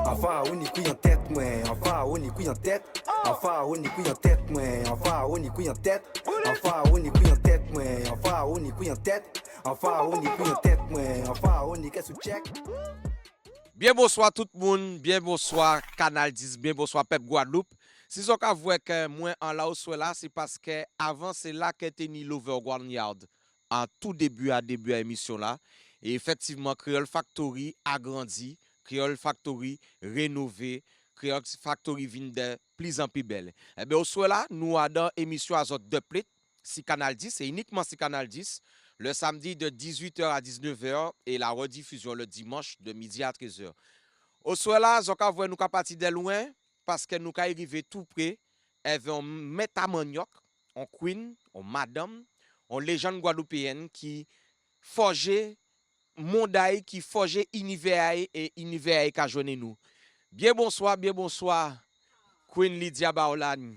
Enfin, on y couille en tête, moi. Enfin, on y couille en tête. Enfin, on y couille en tête, moi. Enfin, on y couille en tête. Enfin, on y couille en tête, moi. Enfin, on y couille en tête. Enfin, on y couille en tête, moi. Enfin, on y casse check. Bien bonsoir tout le monde, bien bonsoir Canal 10, bien bonsoir Pep Guadeloupe. Si vous avez que moi en là ou là, c'est parce que avant c'est là que tenu l'Overground Yard en tout début à émission là. Et effectivement, Creole Factory a grandi, Creole Factory rénové, Creole Factory vient de plus en plus belle. Eh bien, au soir là, nous avons émission à zot de plate, si Canal 10, c'est uniquement si Canal 10. Le samedi de 18h à 19h et la rediffusion le dimanche de midi à 13h. Au soir là, Zoka voit nous ka parti de loin parce que nous ka arrivé tout près. Elle on mettre à manioc, on queen, on madame, on légende guadeloupéenne qui forgeait mondaï, qui forgeait univers et univers qui a joindre nous. Bien bonsoir, Queen Lydia Baolan.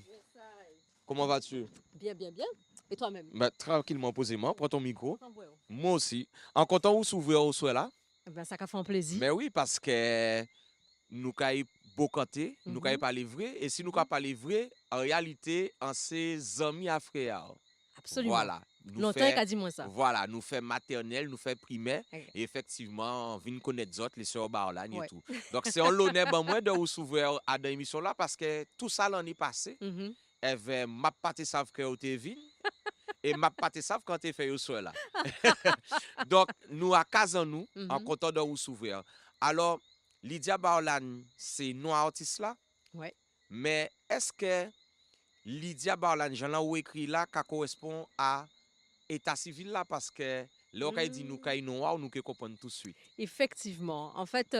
Comment vas-tu? Bien, bien, bien. Et toi-même? Tranquillement, posément, prends ton micro. Content, ouais. Moi aussi. En content où s'ouvrir au soir là? Ben, ça a fait un plaisir. Mais oui, parce que nous avons beau canter, nous avons pas vrai. Et si nous n'avons pas vrai, en réalité, on ses amis à frères. Absolument. Voilà. Longtemps qu'a dit moi ça. Voilà, nous fait maternelle, nous fait primaire. Okay. Et effectivement, on vient connaître d'autres, les sœurs Barlagne Ouais. et tout. Donc, c'est un l'honneur ben moi de vous s'ouvrir à cette émission-là parce que tout ça l'année passée, avait ma pâté savent que vous êtes venu. Et ma pâté savent quand tu fait au soir là. Donc, nous à Kazan nous, en content de vous s'ouvrir. Alors, Lydia Barlan, c'est nous artiste là. Ouais. Mais est-ce que Lydia Barlan, j'en ai écrit là, qui correspond à état civil là parce que là, on dit nous kay noir, nous que comprendre tout de suite. Effectivement. En fait,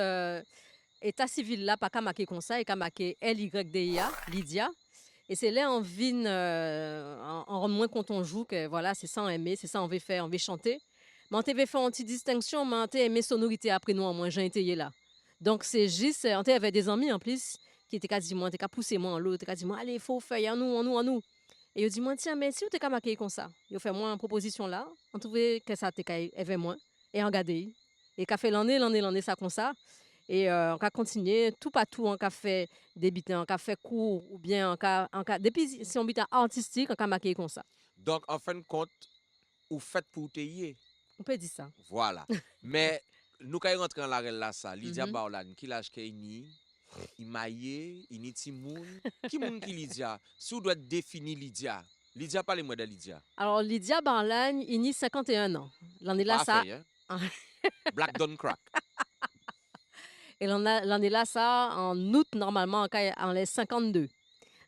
état civil là, pas qu'à marquer comme ça, et qu'à marquer LYDIA, Lydia. Et c'est là en vine, en moins quand on joue, que voilà, c'est ça on aimé, c'est ça on veut faire, on veut chanter. Mais on veut faire une petite distinction, mais on veut aimer sonorité après nous, en moins, j'ai été là. Donc c'est juste, on avait des amis en plus qui étaient quasiment, qui poussé moi en l'autre, quasiment, allez, il faut faire, en nous. Et ils dit, moi, tiens, mais si vous t'es marqué comme ça, ils ont fait moi une proposition là, on trouvait que ça était avec moi, et on regardé. Et qu'a fait l'année, ça comme ça. Et on a continué tout partout, on a fait débuter, on a fait cours, ou bien depuis si on est artistique, on a marqué comme ça. Donc, en fin de compte, vous faites pour te y. On peut dire ça. Voilà. Mais nous quand rentrer dans la règle là ça, Lydia Barlan, qui l'âge qu'elle ni, Imaye, ini Timoun, qui moun qui Lydia? Si vous doit définir Lydia, Lydia parlez-moi de Lydia. Alors Lydia Barlan, il a 51 ans. L'année là ça. Hein? Black Don't Crack. Et l'année là ça en août normalement en les 52.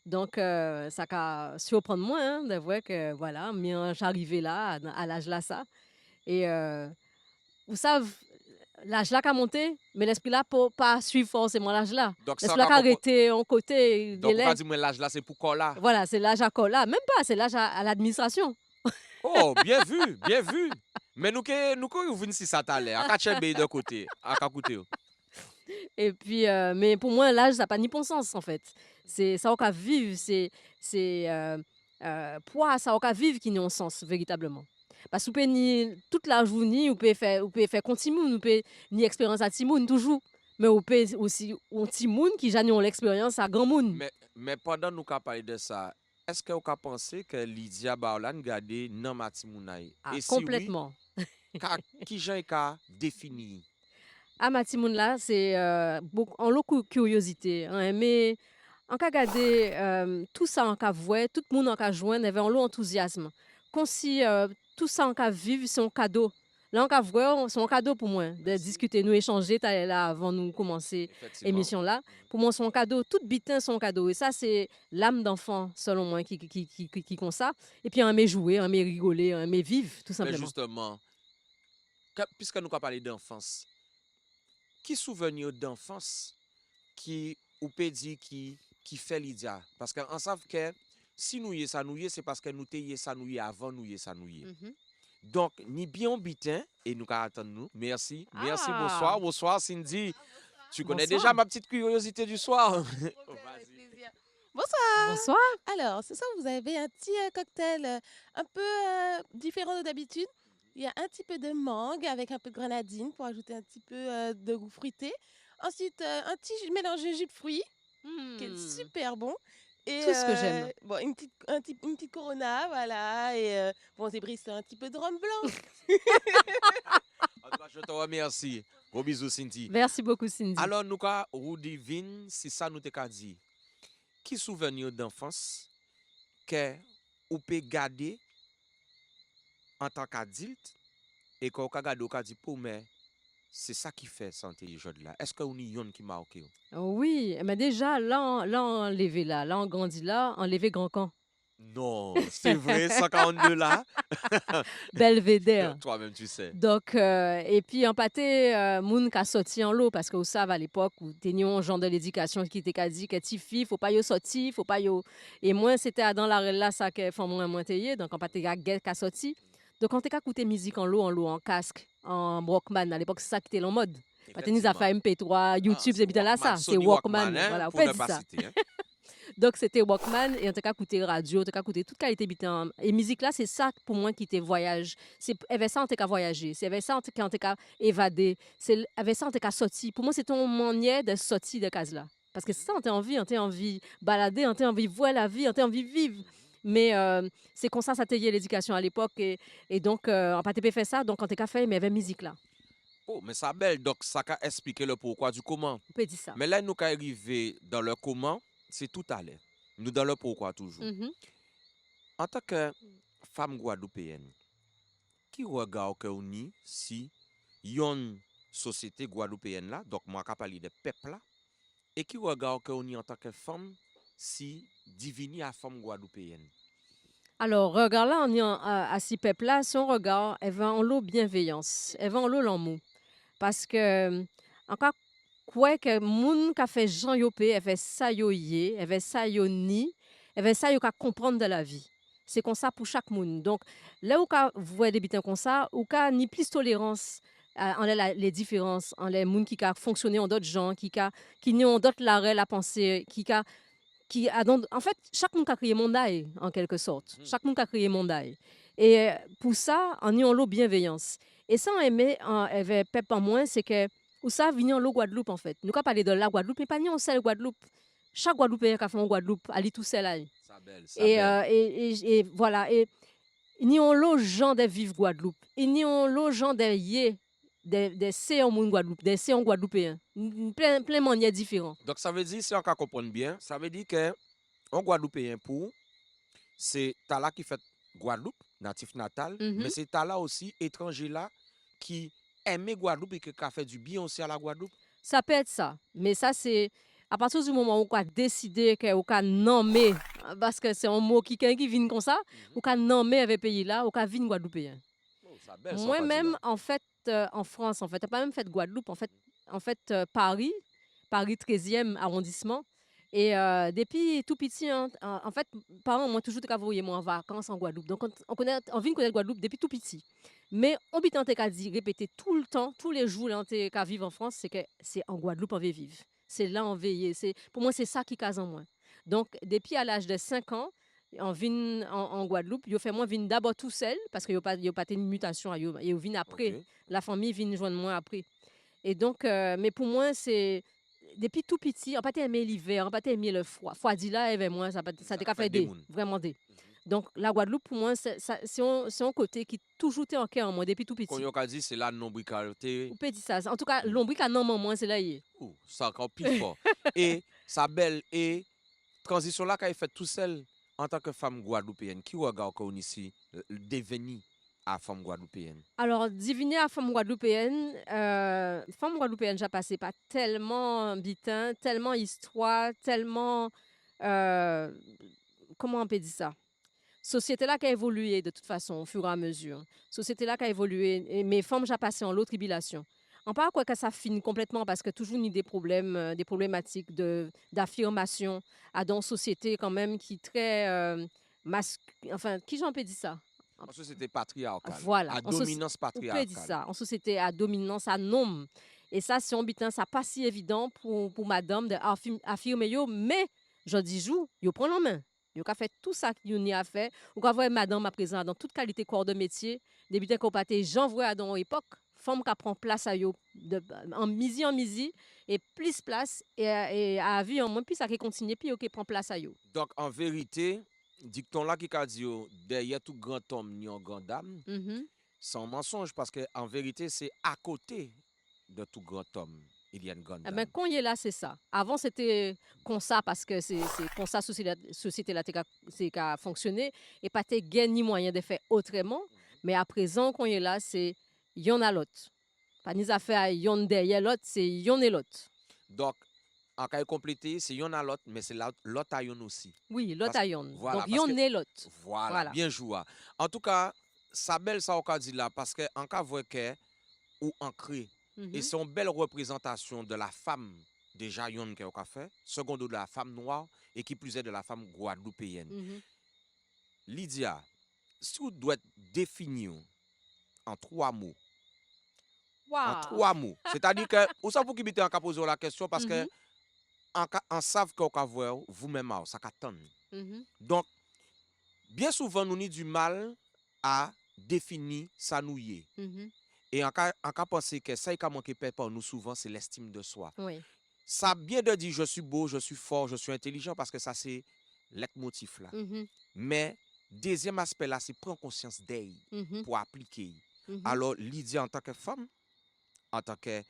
Donc ça va surprendre moi hein, de voir que voilà, mais j'arrivais là à l'âge là ça. Et vous savez l'âge là qui a monté, mais l'esprit là pour pas suivre forcément l'âge là. L'esprit là qui a arrêté en côté. Donc on va dire l'âge là c'est pour quoi là? Voilà, c'est l'âge à quoi là, même pas, c'est l'âge à l'administration. Oh, bien vu, bien vu. Mais nous que venir si ça t'a l'air, à Kachebe de côté, à Kakouté. Et puis mais pour moi l'âge ça n'a pas ni bon sens en fait. C'est ça qu'on vivre, c'est poids ça qu'on vivre qui n'a un sens véritablement. Parce que vous pouvez ni toute la journée, vous pouvez faire continue, vous pouvez ni expérience à Timoun toujours, mais vous pouvez aussi un Timoun qui jamais l'expérience à grand monde. Mais pendant nous qu'a parlé de ça, est-ce que vous avez pensé que Lydia Barlan gardé non Matimounai? Ah, et si complètement. Oui, qui j'ai qu'à définir? À Matimoun là, c'est en lot curiosité, hein, mais en cas regarder tout ça en cas voir, tout le monde en cas joindre avec un lot enthousiasme. Comme si tout ça en cas vivre, c'est un cadeau. Là en cas voir, c'est un cadeau pour moi de discuter, nous échanger là avant nous commencer l'émission là. Pour moi, c'est un cadeau, tout bitin c'est un cadeau et ça c'est l'âme d'enfant selon moi qui comme ça. Et puis on aime jouer, on aime rigoler, on aime vivre tout simplement. Mais justement, puisque nous avons parlé d'enfance, qui souvenir d'enfance qui ou peut dire qui fait Lydia parce qu'on sait que si nous y ça nous c'est parce que nous t'ayé ça nous avant nous y ça nous donc ni bien bitin et nous attendre nous merci bonsoir Cindy tu connais déjà ma petite curiosité du soir. Bonsoir. Alors ce soir vous avez un petit cocktail un peu différent de d'habitude. Il y a un petit peu de mangue avec un peu de grenadine pour ajouter un petit peu de goût fruité. Ensuite, un petit mélange de jus de fruits qui est Hmm. super bon. Et Tout ce que j'aime. bon, une petite Corona, voilà. Et bon, Zébris, c'est un petit peu de rhum blanc. En tout cas, je te remercie. Gros bisous, Cindy. Merci beaucoup, Cindy. Alors, nous, Rudy Vin, si ça nous t'a dit, qui souvenir d'enfance que ou peut garder en tant qu'adulte et qu'on peut garder, on peut dire pour moi, c'est ça qui fait santé aujourd'hui là. Est-ce que vous avez qui marque? Oui, mais déjà, là, on levé là, on grandit là, on levé grand camp. Non, c'est vrai, 142 là. Belvédère. Toi-même, tu sais. Donc, et puis en pâté, moun ka sorti en l'eau parce que vous savez à l'époque où tenions un genre de l'éducation qui était dit que ti fille faut pas yo sorti, faut pas yo. Et moi c'était dans la là ça que font moins taillé donc en pâté guet ka sorti. Donc on t'es qu'à écouter musique en l'eau en casque, en Walkman à l'époque c'est ça qui était en mode. Pas tenir à faire MP3, YouTube, c'est bien là ça, c'est Walkman, hein, voilà, on pour peut ne dire pas ça. citer, hein. Donc c'était Walkman et on t'a qu'à écouter radio, on t'a qu'à écouter toute qualité bitan. Et musique là, c'est ça pour moi qui était voyage. C'est avec ça on t'a qu'à voyager, c'est avec ça on t'a qu'à évader, c'est avec ça on t'a qu'à sortir. Pour moi c'est ton manière de sortir de case là. Parce que c'est ça on t'a envie balader, on t'a envie voir la vie, on t'a envie vivre. Mais c'est comme ça t'a l'éducation à l'époque et donc on pas fait ça donc on t'a qu'à faire mais avec musique là. Oh, mais ça belle, donc ça a expliqué le pourquoi du comment. On peut dire ça. Mais là, nous qu'à arriver dans le comment, c'est tout à l'heure. Nous dans le pourquoi toujours. Mhm. En tant que femme guadeloupéenne, qui regarde que on y si yon société guadeloupéenne là, donc moi qui parler de peuple là, et qui regarde que on y en tant que femme si divini à femme guadeloupéenne. Alors, regarde là, on est à six peuples là, son regard, elle va en l'eau bienveillance, elle va en l'eau l'amour. Parce que, encore, quoi que moun ka fait Jean Yopé, elle fait ça yo yé, elle fait ça yo ni, elle fait ça yo ka comprendre de la vie. C'est comme ça pour chaque moun. Donc, là où ka voit des bitins comme ça, ou ka ni plus tolérance en les différences, en les moun qui ka fonctionner en d'autres gens, qui n'ont d'autres l'arrêt la pensée, qui a en fait chaque monde a créé mon aïe en quelque sorte chaque monde a créé mon aïe et pour ça on y a l'eau bienveillance et ça on aimait avait pep en moins c'est que où ça vient l'eau Guadeloupe en fait nous pas parler de la Guadeloupe mais pas ni on seul Guadeloupe chaque Guadeloupéen qui a fait en Guadeloupe ali tout seul là Ça belle, ça et, belle. et voilà et ni on l'eau gens de vivre Guadeloupe et ni on l'eau gens de yé des c'est en monde Guadeloupe des c'est en Guadeloupéen plein manières différents. Donc ça veut dire, si on peut comprendre bien, ça veut dire que en Guadeloupéen pour, c'est Tala qui fait Guadeloupe, natif natal, mais c'est Tala aussi, étranger là, qui aime Guadeloupe et qui a fait du bien aussi à la Guadeloupe. Ça peut être ça, mais ça c'est à partir du moment où on a décidé que on a nommé parce que c'est un mot qui vient comme ça, on a nommé avec pays là, on a vinn Guadeloupéen. Oh, ça belle, ça, Moi-même en fait en France en fait, t'as pas même fait Guadeloupe en fait Paris 13e arrondissement et depuis tout petit en fait parents moi toujours envoyé moi en vacances en Guadeloupe. Donc on vient connaître Guadeloupe depuis tout petit. Mais on peut dire répéter tout le temps, tous les jours là on vivre en France, c'est que c'est en Guadeloupe on veut vivre. C'est là on veut c'est pour moi c'est ça qui case en moi. Donc depuis à l'âge de 5 ans on vient en Guadeloupe, yo fait moi vinn d'abord tout seul parce que yo pas une mutation et vinn après. Ok. La famille vient joindre moi après. Et donc mais pour moi c'est depuis tout petit, on pas aimé l'hiver, on pas aimé le froid. Froid dit là avec moi ça t'a fait des vraiment des. Donc la Guadeloupe pour moi c'est un côté qui toujours été en cœur en moi depuis tout petit. Quand on a dit c'est la nombricalité. On peut dire ça. En tout cas, l'ombrique à non moi c'est là y est. Ça encore plus fort. Et sa belle et transition là qu'elle fait tout seul en tant que femme guadeloupéenne, qui regarde qu'on ici devenir à femme guadeloupéenne. Alors, diviner à femme guadeloupéenne, j'ai passé par tellement bitin, tellement histoire, tellement comment on peut dire ça? Société là qui a évolué de toute façon au fur et à mesure. Société là qui a évolué et mes femmes j'ai passé en l'autre tribulation. On parle quoi que ça finit complètement parce que toujours ni des problèmes, des problématiques d'affirmation à dans une société quand même qui est très enfin qui j'en peux dire ça? En société patriarcale. Voilà. À dominance On peut patriarcale. dire ça. En société à dominance à nom. Et ça, c'est un bitin, ça pas si évident pour madame d'affirmer yo, mais je dis jou, yo prend la main. Yo ka fait tout ça qu'il y a fait. Ou ka voir madame à présent dans toute qualité corps de métier, des bitins qu'on paté j'envoie dans l'époque, femme qui prend place à yo en misi et plus place et à vie en moins puis ça qui continue puis yo qui prend place à yo. Donc, en vérité, dicton là qui a dit derrière tout grand homme, il y a une grande dame, Mhm. c'est un mensonge parce que en vérité, c'est à côté de tout grand homme, il y a une grande Eh dame. ben, quand il est là, c'est ça. Avant, c'était comme ça parce que c'est comme ça société là c'est qu'a fonctionné et pas te gain ni moyen de faire autrement. Mais à présent, quand il est là, c'est yon à l'autre. Pas ni affaire yon derrière l'autre, c'est yon et l'autre. Donc, en cas de compléter, c'est yon à l'autre, mais c'est l'autre à yon aussi. Oui, l'autre Parce- à yon. voilà, Donc, parce yon que- et l'autre. Voilà, Voilà. bien joué. En tout cas, ça belle ça on dit là, parce que en cas voit que ou ancré, et Mhm. c'est une belle représentation de la femme déjà yon qui a fait, secondo de la femme noire et qui plus est de la femme guadeloupéenne. Mhm. Lydia, si vous doit définir en 3 mots, en Waouh. 3 mots, c'est-à-dire que, ou ça vous qui mettez en cas poser la question parce que Mhm. en savent qu'on va voir vous-même, ça qu'attend. Mhm. Donc, bien souvent, nous avons du mal à définir ça nous y est. Mhm. Et en cas penser que ça qui a manqué pour nous souvent, c'est l'estime de soi. Oui. Ça bien de dire je suis beau, je suis fort, je suis intelligent parce que ça c'est leitmotiv là. Mhm. Mais deuxième aspect là, c'est prendre conscience d'elle Mhm. pour appliquer. Mhm. Alors Lydia en tant que femme, en tant que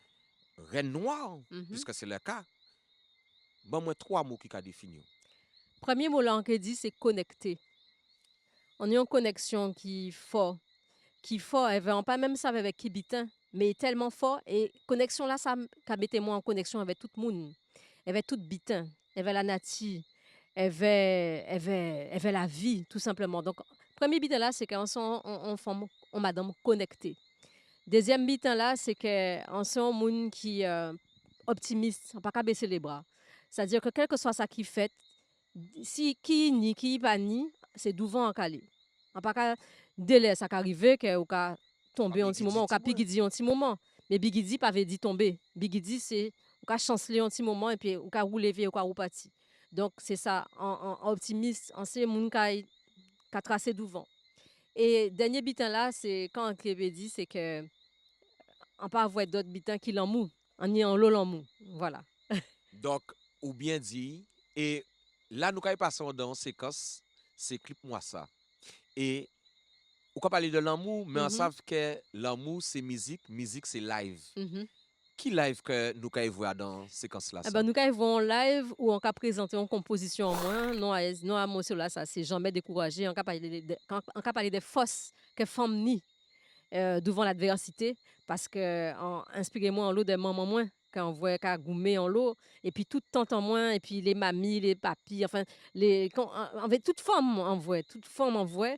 reine noire, Mhm. puisque c'est le cas, bon moi 3 mots qui a défini. Premier mot là, on peut dire, c'est connecter. On a une connexion qui fort, elle veut pas même ça avec qui bitin, mais tellement fort et connexion là, ça mettez moi en connexion avec tout le monde. Elle veut tout bitin, elle veut la nature, elle veut la vie tout simplement. Donc premier bitin là, c'est qu'on sont on forme on madame connectée. Deuxième bitin là, c'est qu'on sont un monde qui optimiste, on pas qu'à baisser les bras. C'est-à-dire que quel que soit ça qui fait, si qui pas ni, c'est devant en calé. On pas qu'à délai ça arrive que ou ka tomber Ah, un petit Bigidi, moment, ou ka dis-moi. pigidi un petit moment. Mais bigidi pas veut dire tomber. Bigidi c'est ou ka chanceler un petit moment et puis ou ka rouler ou ka reparti. Donc c'est ça en optimiste, en c'est moun ka tracé devant. Et dernier bitin là, c'est quand on dit c'est que on pas avoir d'autres bitins qui l'amour, on y en l'eau l'amour. Voilà. Donc, ou bien dit, et là, nous allons passer dans une séquence, c'est clip-moi ça. Et, on peut parler de l'amour, mais on Mhm. sait que l'amour, c'est musique, musique, c'est live. Mhm. Qui live que nous allons voir dans cette séquence-là? Eh ben, nous quand ils vont en live ou on peut présenter une composition en moins, non à moi là ça c'est jamais découragé, on peut parler des forces que femmes ni devant l'adversité parce que inspirez-moi en l'eau des mamans moins quand on voit qu'à goumer en l'eau et puis toute tante en moins et puis les mamies, les papis, enfin en fait toute femme en voit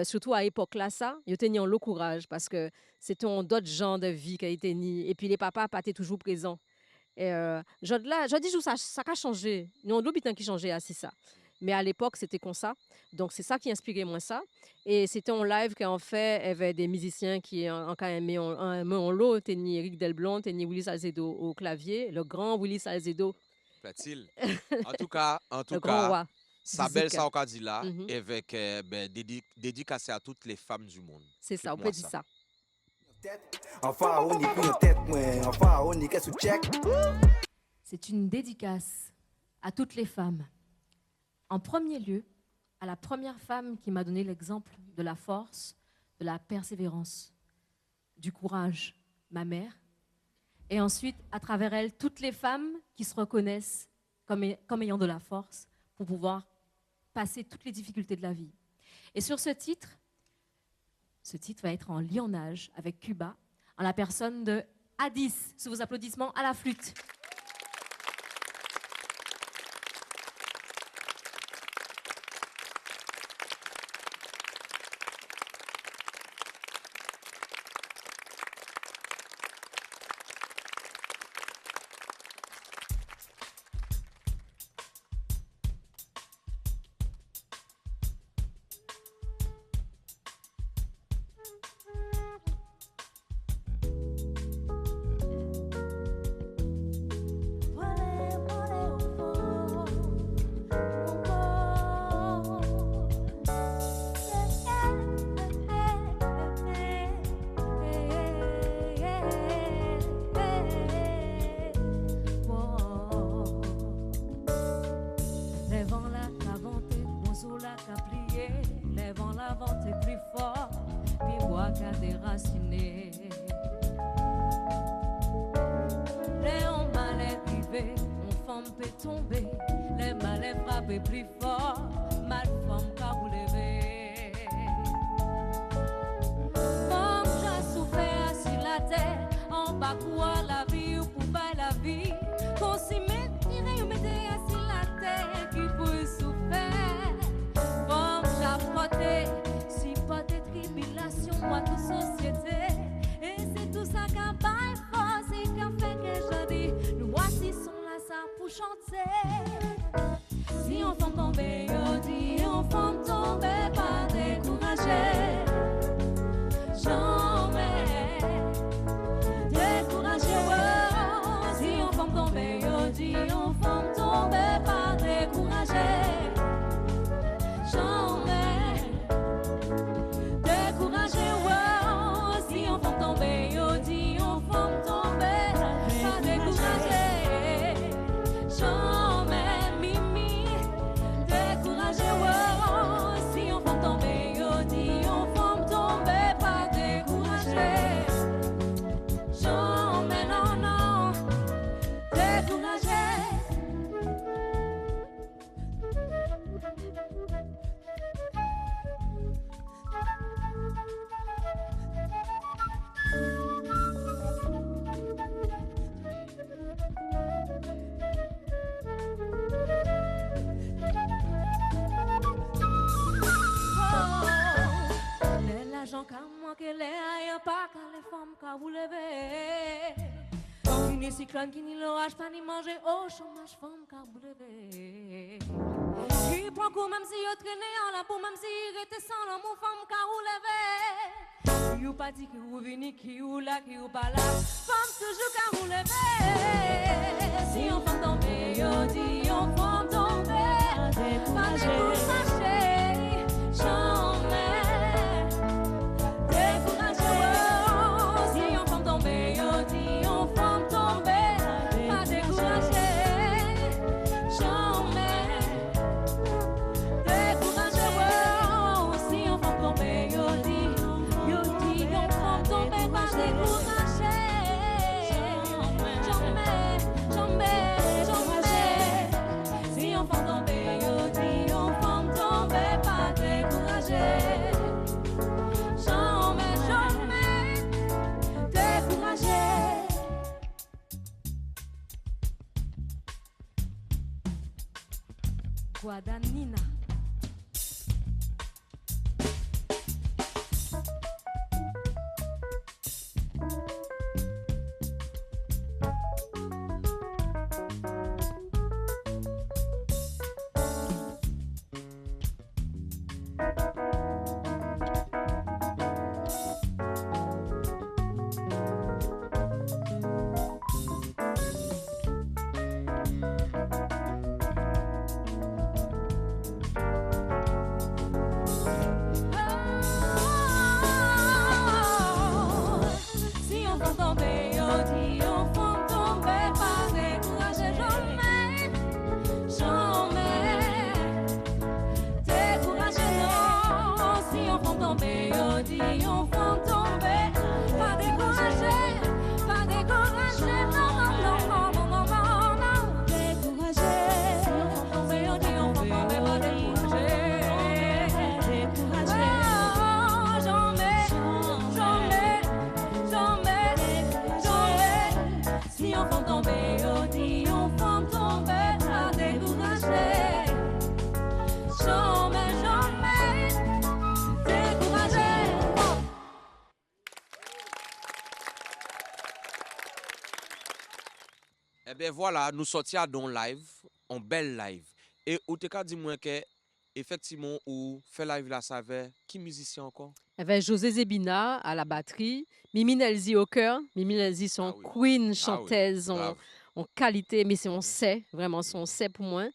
surtout à l'époque là ça, ils tenaient en l'eau courage parce que c'était un d'autres gens de vie qui a été ni et puis les papas pas étaient toujours présents. Et je dis ça a changé. Non, l'habitant qui changeait, c'est ça. Mais à l'époque, c'était comme ça. Donc, c'est ça qui inspirait moi ça. Et c'était en live qu'en fait, il y avait des musiciens qui ont quand même mis en lot. Teni Eric Delblond, teni Willy Salcedo au clavier, le grand Willy Salcedo, Plaît-il? En tout cas, le grand roi. sa du belle zik. ça on dit là, Mhm. avec dédicacé à toutes les femmes du monde. C'est ça, on Clip-moi peut dire ça. Enfin, on y couille en tête, moi. Enfin, on y casse ou check. C'est une dédicace à toutes les femmes. En premier lieu, à la première femme qui m'a donné l'exemple de la force, de la persévérance, du courage, ma mère. Et ensuite, à travers elle, toutes les femmes qui se reconnaissent comme ayant de la force pour pouvoir passer toutes les difficultés de la vie. Et sur ce titre va être en lionnage avec Cuba, en la personne de Hadis, sous vos applaudissements à la flûte. enraciné. Les malais privés, on femme peut tomber. Les malais frappés plus fort, mal femme qu'a vous lever. Femme j'ai souffert sur la terre, en bas quoi la vie ou pour pas la vie. Qu'on s'y met, vous mettez sur la terre qui peut souffrir. Femme j'ai porté, si porté tribulation, moi toute société. Et c'est tout ça qui a pas force et qui a fait que je dis, nous voici sont là ça pour chanter. Si on femme tomber, yo dit, on femme tomber, pas décourager. Jamais décourager. Oh, si on femme tomber, yo dit, on femme tomber, pas décourager. Jamais décourager. Oh, si on femme tomber, yo dit, on femme tomber, pas décourager. Jamais mimi décourager. Oh, si on femme tomber, yo dit, on femme tomber, pas décourager. Jamais non non décourager. L'argent qu'a manqué, les aïeux pas qu'à les femmes qu'a vous lever. Quand il y a cyclone, qui n'y l'orage, pas ni manger, au chômage, femme qu'a vous lever. Qui prend coup même si vous traînez en la boue, même si vous êtes sans l'amour, femme qu'a vous lever. Qui vous pas dit, qui vous venez, qui vous là, qui vous pas là, femme toujours qu'a vous lever. Si on femme tomber, yo dit, on femme tomber, pas décourager. Jamais décourager. Oh, si on femme tomber, yo dit, on femme tomber, pas décourager. Jamais décourager. Oh, si on femme tomber, yo dit, on femme tomber, pas décourager. Jamais, jamais, jamais. Si on femme tomber, yo dit, on femme tomber, pas décourager. Jamais, jamais décourager. Guadanina. Si on femme tomber, yo dit, on femme tomber, pas décourager. Jamais, jamais décourager. Non, si on femme tomber, yo dit, on femme tomber, pas décourager, pas décourager. Non, non, non, non, non, non, non, décourager. Si on femme tomber, yo dit, on femme tomber, pas décourager. Décourager. Oh, jamais, jamais, jamais, jamais. Si on femme tomber, yo dit, on femme tomber, pas décourager. Jamais, jamais décourager. Eh bien voilà, nous sortis à don live, en belle live. Et ou te ka di moi que effectivement ou fait live la savait qui musicien encore? Il y avait José Zebina à la batterie, Mimi Nelzi au cœur. Mimi Nelzi, son Ah oui. queen Ah oui, chanteuse grave. en qualité, mais c'est on sait, vraiment, son sait pour moi.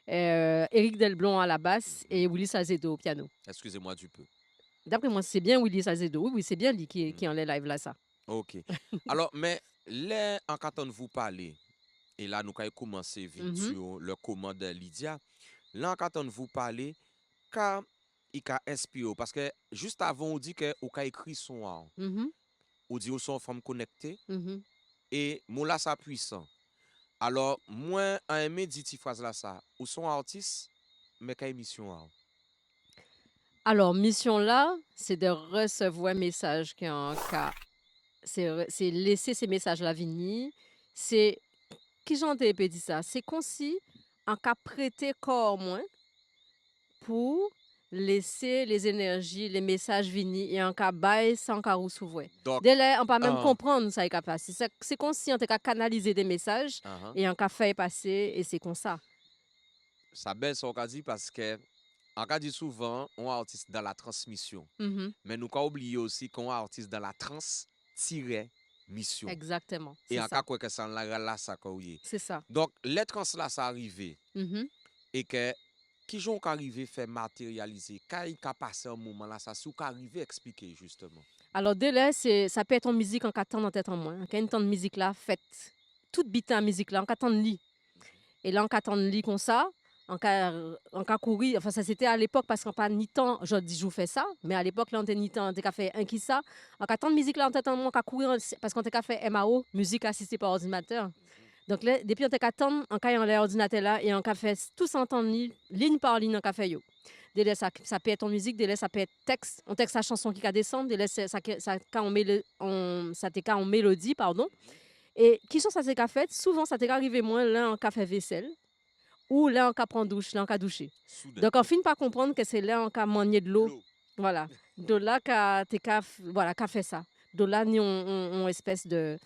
Éric Delblon à la basse et Willy Salcedo au piano. Excusez-moi du peu. D'après moi, c'est bien Willy Salcedo. Oui, oui, c'est bien lui qui en est live là, ça. OK. Alors, mais là, en quand vous parler, et là, nous allons commencer vite sur le commande Lydia. Là, en quand vous parler, car il a inspiré parce que juste avant on dit que on a écrit son art. Mhm, On dit on sont femme connectée mhm. et mon là ça puissant. Alors moi en aimé dit cette phrase là ça, ou sont artiste mais quelle émission art. Alors, mission là, c'est de recevoir un message qui est en cas. C'est laisser ces messages-là venir. C'est. Qui j'en ai dit ça? C'est comme si, en cas prêter corps moins pour laisser les énergies, les messages venir et en cas bail sans cas recevoir. Donc Dès là, on peut même ah, comprendre ça est capable. C'est comme si on était canaliser des messages ah, et en cas faire passer et c'est comme ça. ça belle son qu'a dit parce que on a dit souvent on est artiste dans la transmission. Mhm, Mais nous avons oublié aussi qu'on est artiste dans la trans-mission. exactement. Et C'est en ça. cas quoi que ça là ça quoi. C'est ça. Donc les trans là ça arrivé Mhm. et que qui j'ont arrivé faire matérialiser quand il a passé un moment là ça sous arrivé expliquer justement. Alors, dès là, ça peut être en musique en 4 temps en tête en moins. Quand une temps de musique là, faite, toute bite en musique là, en 4 temps de lit. Et là, en 4 temps de lit comme ça, en cas courir, enfin, ça c'était à l'époque parce qu'en pas ni temps, je dis, je fais ça, mais à l'époque, là, on était ni temps, on était qu'à faire un qui ça. En 4 temps de musique là, en tête en moins, on courir parce qu'on était qu'à faire MAO, musique assistée par ordinateur. Donc, là, depuis, on était qu'à attendre, en cas, on l'ordinateur là, et on a fait tous entendre ligne par ligne, en fait, yo. Délai, ça peut être en musique, délai, ça peut être texte, on texte la chanson qui va descendre, délai, quand ça t'est en mélodie, pardon. Et qui sont ça c'est qu'a fait, souvent ça t'est arrivé moins là en café vaisselle, ou là en cas prendre douche, là en cas doucher. Soudain. Donc on finit par comprendre que c'est là en cas manier de l'eau, L'eau. voilà. De là voilà, qu'a fait ça. De là, ni on espèce de.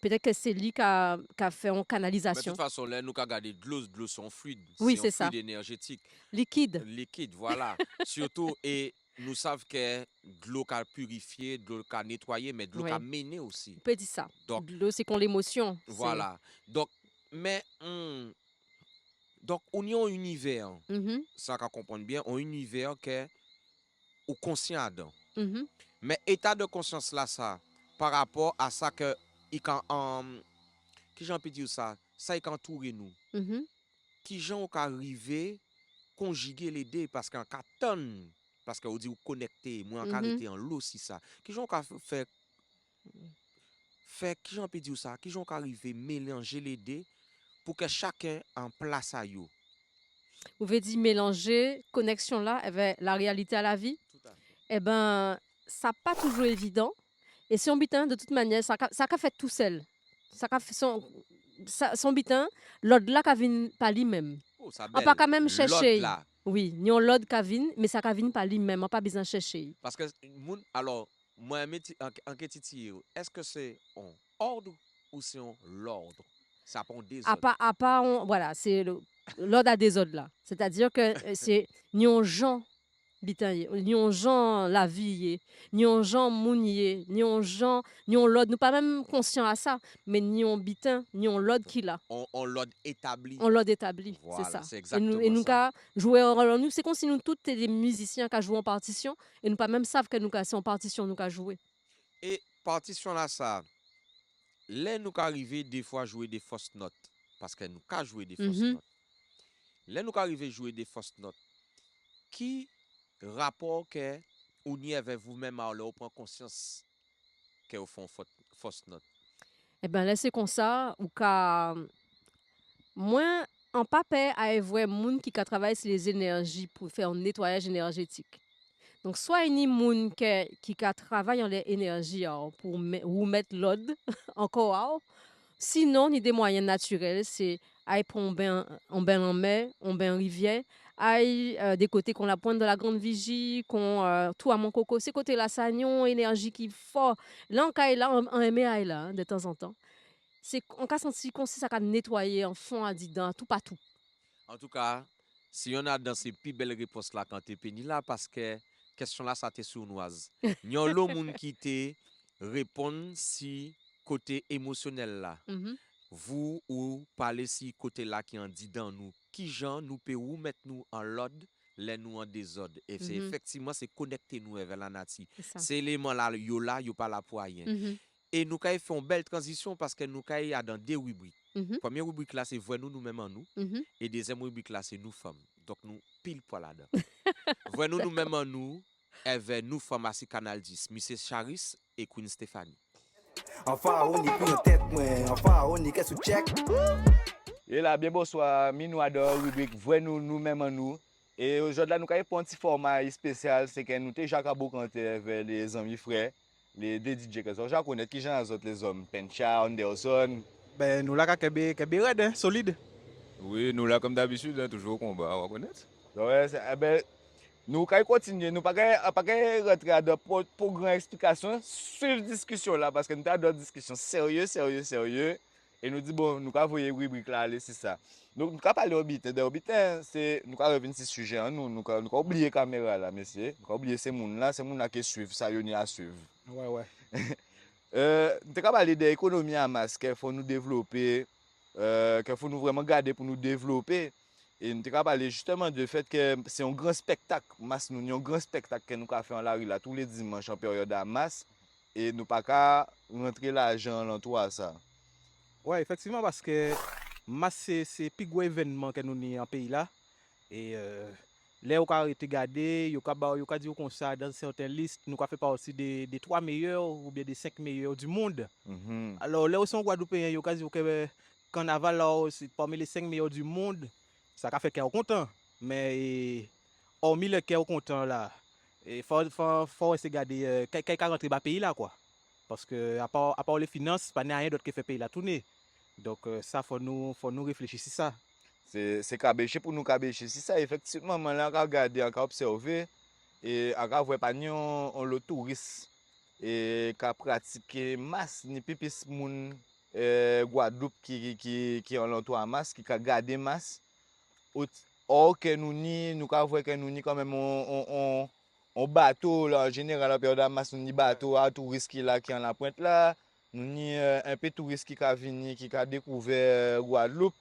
Peut-être que c'est lui qui a fait en Mais de canalisation. toute façon là nous avons regardé de l'eau sont fluide, Oui, c'est un c'est ça. fluide énergétique. Liquide. Liquide, voilà. Surtout, et nous savons que de l'eau qu'a purifié, de l'eau qu'a nettoyé, mais de l'eau Oui. qu'a mené aussi. On peut dire ça. Donc, De l'eau, c'est qu'on l'émotion. voilà. Donc, mais, donc, on y a un univers, Mhm, ça qu'on comprend bien, un univers que ou conscient dedans. mhm, Mais état de conscience là, ça, par rapport à ça que, il can, qui j'en peux dire ça, il entoure nous. mhm. Qui j'en arrivé conjuguer les deux parce qu'en carton parce que on dit ou connecté moi en carité en l'eau si ça qui j'ont fait qui j'en peux dire ça qui j'ont arrivé mélanger les deux pour que chacun en place à yo. Vous pouvez dire mélanger connexion là avec la réalité à la vie. Tout à fait. Eh ben, ça pas toujours évident. Et si on bitin, de toute manière, ça qu'a fait tout seul. Ça qu'a fait son bitin, l'autre là qu'a vinn pas lui-même. Oh ça On belle. pas quand même L'autre chercher. là Oui, ni on l'autre qu'a vinn, mais ça qu'a vinn pas lui-même, on pas besoin chercher. parce que alors moi en titi est-ce que c'est en ordre ou c'est en l'ordre ça prend des À part voilà, c'est l'ordre à des autres là. C'est-à-dire que c'est ni on gens bitan, ni on gens la vie, ni on gens mounier, ni on gens, ni on l'ordre, nous pas même conscient à ça, mais ni on bitin, ni on l'ordre qui là. on l'ordre établi. On l'ordre établi, Voilà, c'est ça. c'est Et nous exactement ça. qu'à jouer un rôle en nous, c'est comme si nous tous des musiciens qui jouent en partition et nous pas même savent que nous qu'à c'est en partition nous qu'à jouer. Et partition là ça là nous arriver des fois jouer des fausses notes parce que nous qu'à jouer des fausses Mhm. notes. Là nous arriver jouer des fausses notes. Qui rapport que ou n'y avec vous-même à leur prend conscience que vous font fausse note. Eh ben là c'est comme ça ou qu'à moins en papier à voir moun qui ka travaille sur les énergies pour faire un nettoyage énergétique. Donc soit une moun qui ka travaille en les énergies pour ou mettre l'ordre encore out. Sinon, il y a des moyens naturels, c'est aller prendre un bain en mer, un bain en rivière, aller des côtés qu'on la pointe de la grande vigie, qu'on tout à mon coco, ces côtés-là, ça a une énergie qui est fort. Là, on aime aller là, de temps en temps. C'est on a senti qu'on ça a nettoyer en fond à dedans, tout partout. En tout cas, si on a dans ces plus belles réponses là quand tu es péni là parce que question là ça t'est sournoise. Nyon l'autre moun qui te répond si côté émotionnel là. Mhm. Vous ou parlez si côté là qui en dit dans nous qui gens nous peut ou mettre nous en l'ordre les nous en désordre et c'est Mhm. effectivement c'est connecter nous avec la nature C'est ça. ces éléments là yo pas là pour rien Mhm. et nous kay fait une belle transition parce que nous kay a dans deux rubriques Mhm. première rubrique là c'est vrai nous nous-mêmes en nous Mhm. et deuxième rubrique là c'est nous femmes donc nous pile poil là-dedans Voyez-nous nous-mêmes en nous, avec nous, pharmacie Canal 10, Mrs. Charis et Queen Stéphanie. Enfin, on y couille en tête, moi. Enfin, on y qu'est-ce que check. Et là, bien bonsoir, nous adore rubrique Vrai nous-mêmes en nous. Et aujourd'hui, nous avons un petit format spécial, c'est que nous avons déjà canté avec les amis frères, les DJ que nous connaissons, qui sont les autres les hommes, Pencha, Anderson. Ben, nous là, kebe red, hein, solide. Oui, nous là, comme d'habitude, hein, toujours au combat, on reconnaît. Ouais, nous allons continuer, nous ne pouvons pas rentrer dans pour grande explication, suivre discussion là, parce que nous avons d'autres discussions sérieuses. Et nous disons, bon, nous allons voir rubrique là, c'est ça. Donc, nous allons parler d'Orbitin. D'Orbitin, c'est, nous allons revenir sur ce sujet, hein, nous allons oublier la caméra là, messieurs. Nous allons oublier ces gens-là qui suivent, ça y est à suivre. Ouais. Nous allons parler de l'économie en masse, qu'il faut nous développer, qu'il faut nous vraiment garder pour nous développer. Et nous allons parler justement du fait que c'est un grand spectacle, masse nous, un grand spectacle que nous avons fait en la rue là, tous les dimanches en période à masse. Et nous pas qu'à rentrer l'argent dans tout ça. Ouais, effectivement, parce que c'est plus gros événement que nous avons en pays là. Et là, on a regardé, on a dit comme ça, dans certaines listes, nous avons fait partie des 3 meilleurs ou bien des 5 meilleurs du monde. Alors là, aussi, en Guadeloupe, on a dit que Carnaval, là, c'est parmi les 5 meilleurs du monde. Ça a fait qu'on est content. Mais hormis le cœur content là, il faut essayer de regarder quelqu'un rentre dans le pays là, quoi. Parce que à part les finances, pas rien d'autre qui fait payer la tournée. Donc ça faut nous réfléchir sur ça. C'est cabéché pour nous cabécher. Si ça effectivement on a regardé, on a observé et on a vu pas le touriste et qui pratiqué masse ni pipis moun Guadeloupe qui en l'entour à masse qui a gardé masse. Or que nous avons que nous quand même on bateau là en général en période de masse nous ni bateau à touristes qui là qui en la pointe là nous ni un peu touristes qui a venu qui a découvert Guadeloupe.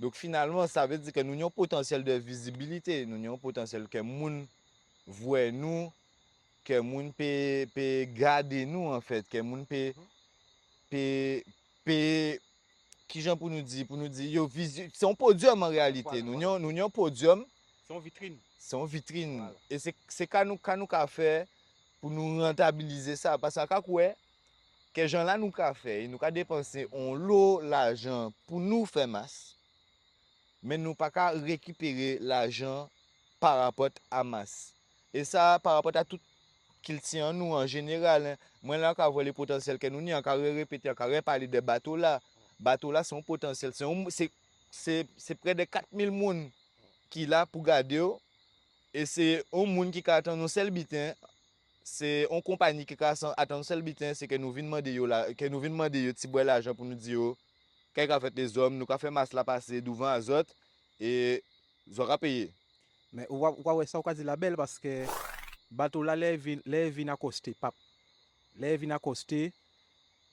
Donc finalement ça veut dire que nous avons un potentiel de visibilité, nous avons un potentiel que moun voit nous, que moun peut garder nous en fait, que moun peut qui gens pour nous dire yo c'est un podium en réalité. Voilà. Nous avons un podium. C'est une vitrine. C'est une vitrine. Voilà. Et c'est qu'à nous faire pour nous rentabiliser ça. Parce que que gens là nous qu'a fait, nous qu'a dépensé on lot l'argent pour nous faire masse. Mais nous pas qu'à récupérer l'argent par rapport à masse. Et ça par rapport à tout qu'il tient nous en général. Hein. Moi là quand voir les potentiels que nous ni encore répéter, encore parler de bateaux là. Bateau là, c'est un potentiel. C'est près de 4000 personnes qui là pour garder. Et c'est un monde qui attend un seul bitin. C'est une compagnie qui attend un seul bitin. C'est que nous venons demander petit bois l'argent pour nous dire qu'est-ce qu'a fait les hommes, nous qu'a fait masse la passer devant les autres et ils auront payé. Mais ouais, ça, on dit la belle parce que bateau là, les vins accostés, pape. Les vins accostés.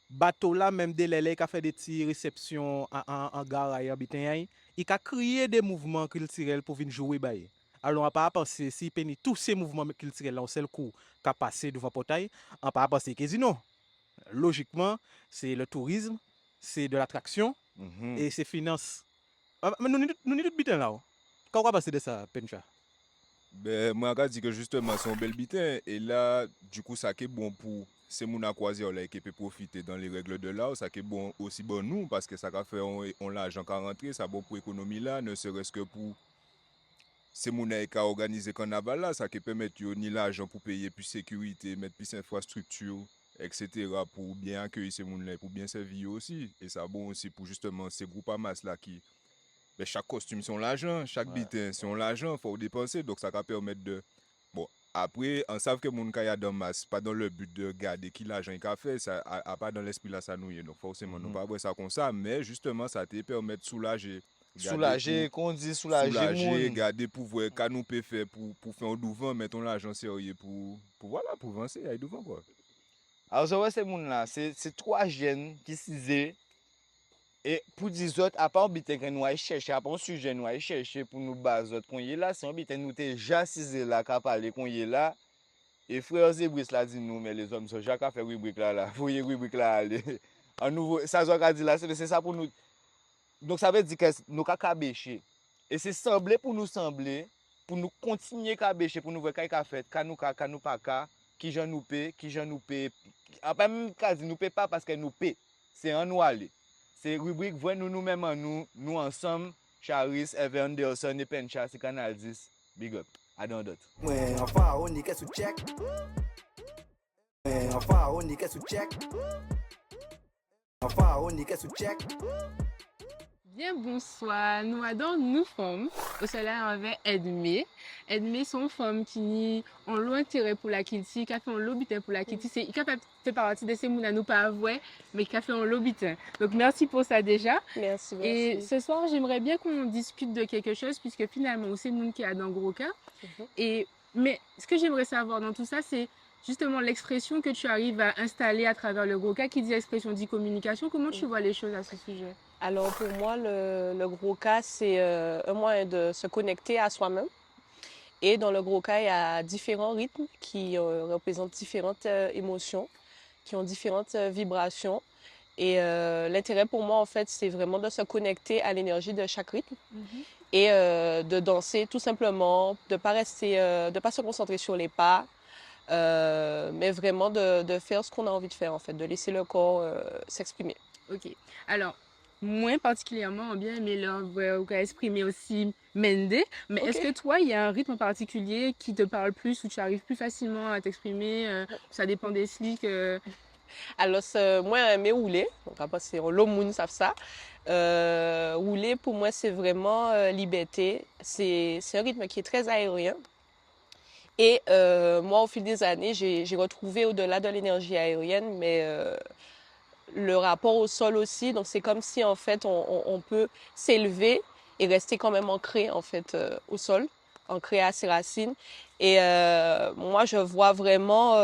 Bateau là même dès les qui a fait des petites réceptions en gare en bitin, il a créé des mouvements culturels pour venir jouer bail. Alors on pas penser si penny tous ces mouvements culturels en seul coup qu'a passé devant portail, on pas penser casino. Logiquement, c'est le tourisme, c'est de l'attraction et c'est finance. Mais nous tout bitin là. Quand on va passer de ça, Pencha? Ben, moi, je dis que justement, c'est un bel bitin. Et là, du coup, ça qui est bon pour ces gens qui peuvent profiter dans les règles de l'art. Ça qui est bon aussi pour nous, parce que ça qui fait on l'argent qui rentre, ça bon pour l'économie là, ne serait-ce que pour ces gens qui ont organisé le carnaval là, ça qui permet ni l'argent pour payer plus sécurité, mettre plus infrastructure, etc. pour bien accueillir ces gens là, pour bien servir aussi. Et ça bon aussi pour justement ces groupes à masse là qui. Mais chaque costume, c'est l'argent, chaque bitin, c'est l'argent, il faut dépenser. Donc, ça va permettre de. Bon, après, on sait que mon cas dans masse, pas dans le but de garder qui l'argent qu'il a fait, ça n'a pas dans l'esprit là, ça nous. Donc, forcément, nous ne pouvons pas voir ça comme ça, mais justement, ça te permet de soulager. Soulager, garder pour voir qu'à nous peut faire pour faire un devant, mettre l'argent sérieux pour avancer, aller devant quoi. Alors, ça, ces gens là, c'est 3 jeunes qui s'y et pour dire autres, à part un bitin que nous allons chercher, à part un sujet nous allons chercher pour nous baser qu'on y est là, c'est un bitin nous déjà cisé là, qu'à parler qu'on y est là. Et frère Zébris l'a dit nous, mais les hommes sont déjà qu'à faire rubrique là. Vous voyez rubrique là, allez. En nouveau, ça a dit là, c'est ça pour nous. Donc ça veut dire que nous avons cabéché. Et c'est semblé pour nous sembler pour nous continuer à bêcher, pour nous voir qu'à faire, qu'à nous pas qu'à, qui j'en nous paie, après même quasi nous paie pas parce que nous paie, c'est en nous aller. C'est rubrique voix nous-mêmes en nous ensemble, Charis, Evan Anderson et Pencha, c'est Canal 10, big up, à dans d'autres. Ouais, enfin, on y qu'est sous check. Ouais, enfin, on y qu'est sous check. Enfin, on y qu'est sous check. Bien bonsoir, nous adorons nous femmes. Au cela avec Edmé. Edmé sont femmes qui ont l'intérêt pour la Kitty, qui a fait un lobitin pour la Kitty. C'est qui fait partie de ces mounas nous pas avouer, mais qui a fait un lobitin. Donc merci pour ça déjà. Merci. Et ce soir, j'aimerais bien qu'on discute de quelque chose, puisque finalement, c'est nous qui a dans gros cas. Mais ce que j'aimerais savoir dans tout ça, c'est justement l'expression que tu arrives à installer à travers le gros cas. Qui dit expression dit communication. Comment tu vois les choses à ce sujet? Alors pour moi, le gros cas, c'est un moyen de se connecter à soi-même. Et dans le gros cas, il y a différents rythmes qui représentent différentes émotions, qui ont différentes vibrations. Et l'intérêt pour moi, en fait, c'est vraiment de se connecter à l'énergie de chaque rythme et de danser tout simplement, de ne pas se concentrer sur les pas, mais vraiment de faire ce qu'on a envie de faire, en fait, de laisser le corps s'exprimer. Ok. Alors, moi particulièrement, bien aimé leur exprimer aussi Mende. Mais est-ce que toi, il y a un rythme particulier qui te parle plus, où tu arrives plus facilement à t'exprimer? Ça dépend des slicks. Alors, moi, j'aime rouler. Donc, après, c'est le monde savent ça. Rouler, pour moi, c'est vraiment liberté. C'est un rythme qui est très aérien. Et moi, au fil des années, j'ai retrouvé au-delà de l'énergie aérienne, mais le rapport au sol aussi. Donc, c'est comme si, en fait, on peut s'élever et rester quand même ancré, en fait, au sol, ancré à ses racines. Et moi, je vois vraiment,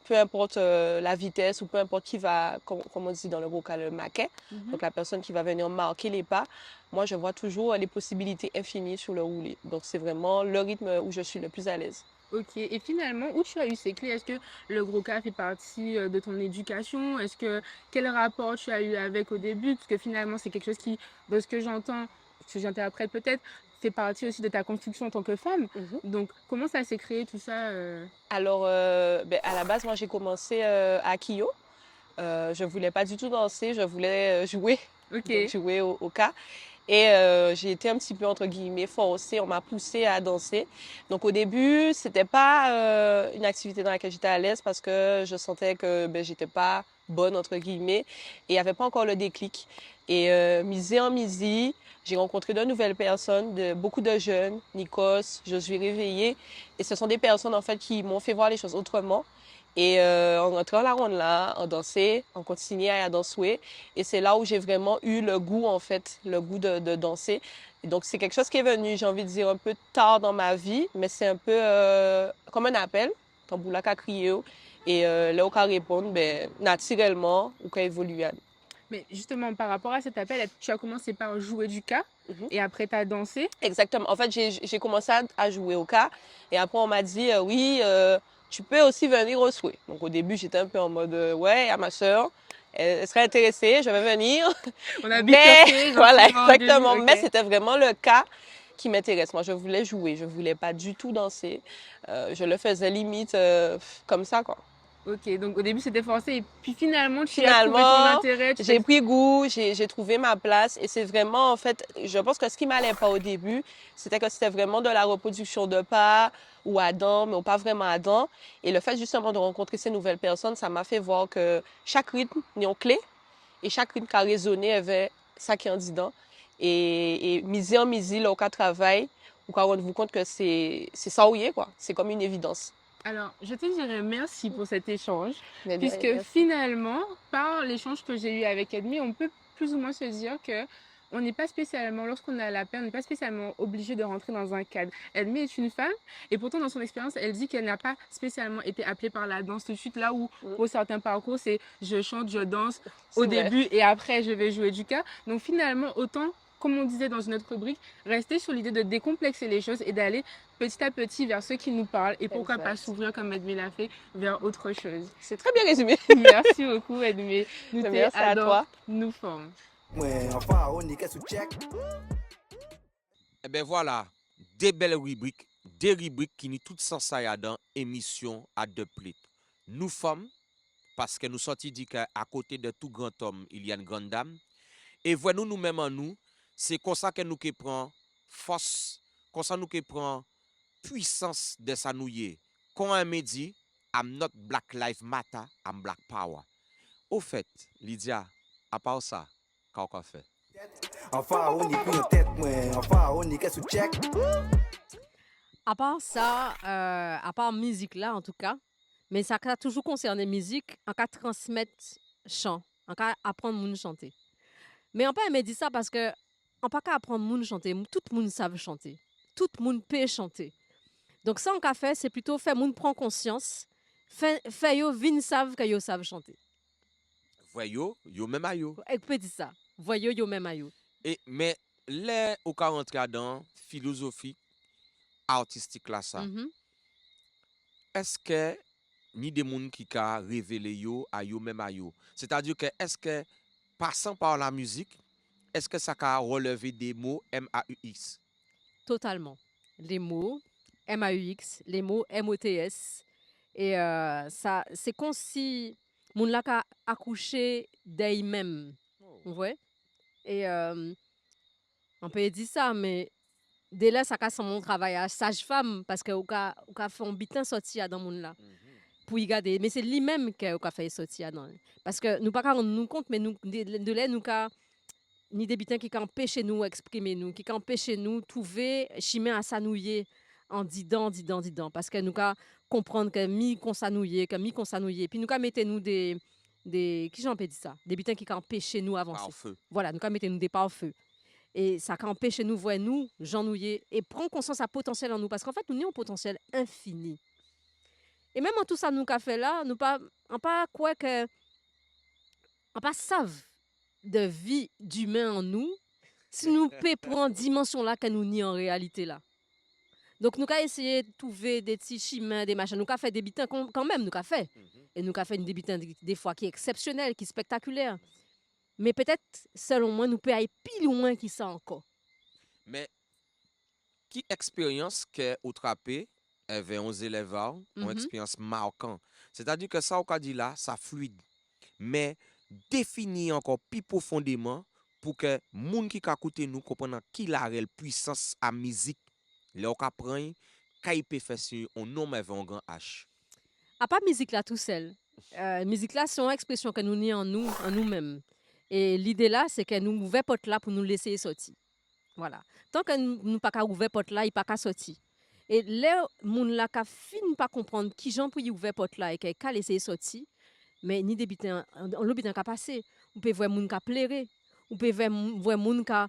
peu importe la vitesse ou peu importe qui va, comme on dit dans le gros cas, le maquet, donc la personne qui va venir marquer les pas, moi, je vois toujours les possibilités infinies sur le roulé. Donc, c'est vraiment le rythme où je suis le plus à l'aise. Ok, et finalement, où tu as eu ces clés? Est-ce que le gros cas fait partie de ton éducation? Quel rapport tu as eu avec au début? Parce que finalement, c'est quelque chose qui, de ce que j'entends, ce que j'interprète peut-être, fait partie aussi de ta construction en tant que femme. Donc, comment ça s'est créé tout ça? Alors, à la base, moi, j'ai commencé à Kyo. Je ne voulais pas du tout danser, je voulais jouer, donc jouer au cas. Et j'ai été un petit peu, entre guillemets, forcée, on m'a poussée à danser. Donc au début, c'était pas une activité dans laquelle j'étais à l'aise parce que je sentais que j'étais pas bonne, entre guillemets, et il n'y avait pas encore le déclic. Et misé en misé, j'ai rencontré de nouvelles personnes, beaucoup de jeunes, Nikos, je suis réveillée. Et ce sont des personnes, en fait, qui m'ont fait voir les choses autrement. Et on rentrait dans la ronde là, on dansait, on continuait à danser. Et c'est là où j'ai vraiment eu le goût, en fait, le goût de danser. Et donc, c'est quelque chose qui est venu, j'ai envie de dire, un peu tard dans ma vie, mais c'est un peu comme un appel. Tamboula qu'a crié, et là, on peut répondre, naturellement, ou qu'a évolué. Mais justement, par rapport à cet appel, tu as commencé par jouer du cas et après tu as dansé? Exactement. En fait, j'ai commencé à jouer au cas et après, on m'a dit, oui, tu peux aussi venir au souhait. Donc, au début, j'étais un peu en mode, ouais, à ma soeur, elle serait intéressée, je vais venir. On a bifurqué. Voilà, exactement. Okay. Mais c'était vraiment le cas qui m'intéresse. Moi, je voulais jouer, je voulais pas du tout danser. Je le faisais limite comme ça, quoi. Ok, donc au début c'était forcé et puis finalement tu as trouvé ton intérêt. J'ai pris goût, j'ai trouvé ma place et c'est vraiment en fait, je pense que ce qui m'allait pas au début, c'était que c'était vraiment de la reproduction de pas ou à dents, mais pas vraiment à dents. Et le fait justement de rencontrer ces nouvelles personnes, ça m'a fait voir que chaque rythme est une clé et chaque rythme qui a résonné avait ça qui est en dedans. Et miser en misé, là, au cas travail, ou quand on vous compte que c'est ça où il est, quoi. C'est comme une évidence. Alors, je te dirais merci pour cet échange, puisque finalement, par l'échange que j'ai eu avec Edmé, on peut plus ou moins se dire que on n'est pas spécialement, lorsqu'on a la peine, on n'est pas spécialement obligé de rentrer dans un cadre. Edmé est une femme, et pourtant dans son expérience, elle dit qu'elle n'a pas spécialement été appelée par la danse tout de suite, là où pour certains parcours, c'est je chante, je danse au début, et après je vais jouer du cas. Donc finalement, autant, comme on disait dans une autre rubrique, rester sur l'idée de décomplexer les choses et d'aller petit à petit vers ceux qui nous parlent et pourquoi pas s'ouvrir comme Edmé l'a fait vers autre chose. C'est très bien résumé. Merci beaucoup Edmé. Nous merci à toi. Nous formes. Eh bien voilà, des belles rubriques, des rubriques qui n'y tout sens ça y a dans émission à deux plates. Nous femmes, parce que nous sortis dit qu'à côté de tout grand homme, il y a une grande dame. Et voyons nous-mêmes en nous, c'est comme ça que nous qui prend force, comme ça nous qui prend puissance de ça nous y est. Quand on me dit, I'm not Black Lives Matter, I'm Black Power. Au fait, Lydia, à part ça, qu'est-ce qu'on fait? Enfin, on y couille en tête, moi. Enfin, on y qu'est-ce que check. À part ça, à part musique là en tout cas, mais ça a toujours concerné musique, en cas transmettre chant, en cas apprendre moun chanter. Mais on peut me dire ça parce que on pas qu'à apprendre moun chanter, tout le monde savent chanter, tout le monde peut chanter. Donc ça on qu'a fait, c'est plutôt faire moun prend conscience, fait yo vin savent que yo savent chanter. Voyons, yo même à yo. Et peut dire ça. Voyons yo même à yo. Et mais les au cas rentrer dans philosophie artistique là ça. Est-ce que ni des gens qui ka révélé yo à yo même à yo? C'est-à-dire que est-ce que passant par la musique, est-ce que ça a relevé des mots MAUX? Totalement. Les mots MAUX, les mots MOTS. Et ça, c'est comme si mon l'a ka accouché d'eux-mêmes. Vous voyez? Et on peut dire ça, mais dès là, ça a mon travail à sage-femme parce que on a fait un bitin sorti dans mon là. Pour y garder. Mais c'est lui-même qui a fait sortir dans. Parce que nous pas rendre nous compte, mais nous de là nous ni des bitins qui empêchent nous exprimer nous, qui empêchent nous trouver chemin à s'anouiller en disant parce que nous comprendre que mi qu'on s'anouiller, puis nous mettez nous des qui j'en peux dire ça, des bitins qui empêchent nous avancer. Voilà, nous mettez nous des pare-feu. Et ça empêche nous voir nous j'ennouiller et prendre conscience à potentiel en nous parce qu'en fait nous avons un potentiel infini. Et même en tout ça nous qu'a fait là, nous pas quoi que on pas savent de vie d'humain en nous si nous peut prendre dimension là que nous ni en réalité là. Donc nous avons essayé de trouver des petits chemins, des machins, nous avons fait des bitins quand même nous avons fait. Et nous avons fait des bitins des fois qui est exceptionnel, qui est spectaculaire. Mais peut-être selon moi nous peut aller plus loin que ça encore. Mais qui expérience que au trappé avait 11 élèves, une expérience marquante. C'est-à-dire que ça, on dit là, ça fluide. Mais définir encore plus profondément pour que les gens qui écoutent nous comprennent qui la réelle puissance à musique. Là, on apprend qu'il peut faire sur un nom avec un grand H. À pas musique là tout seul. Musique là, c'est une expression que nous avons en nous-mêmes. Et l'idée là, c'est que nous ouvrons porte là pour nous laisser sortir. Voilà. Tant que nous pas qu'à ouvrir porte là, il pas qu'à sortir. Et là, moun la ka fin pas comprendre qui gens pour y ouvrir porte là et qu'à laisser sortir, mais ni débitant on l'habitant ka passer. On peut voir moun ka pleurer, on peut voir moun ka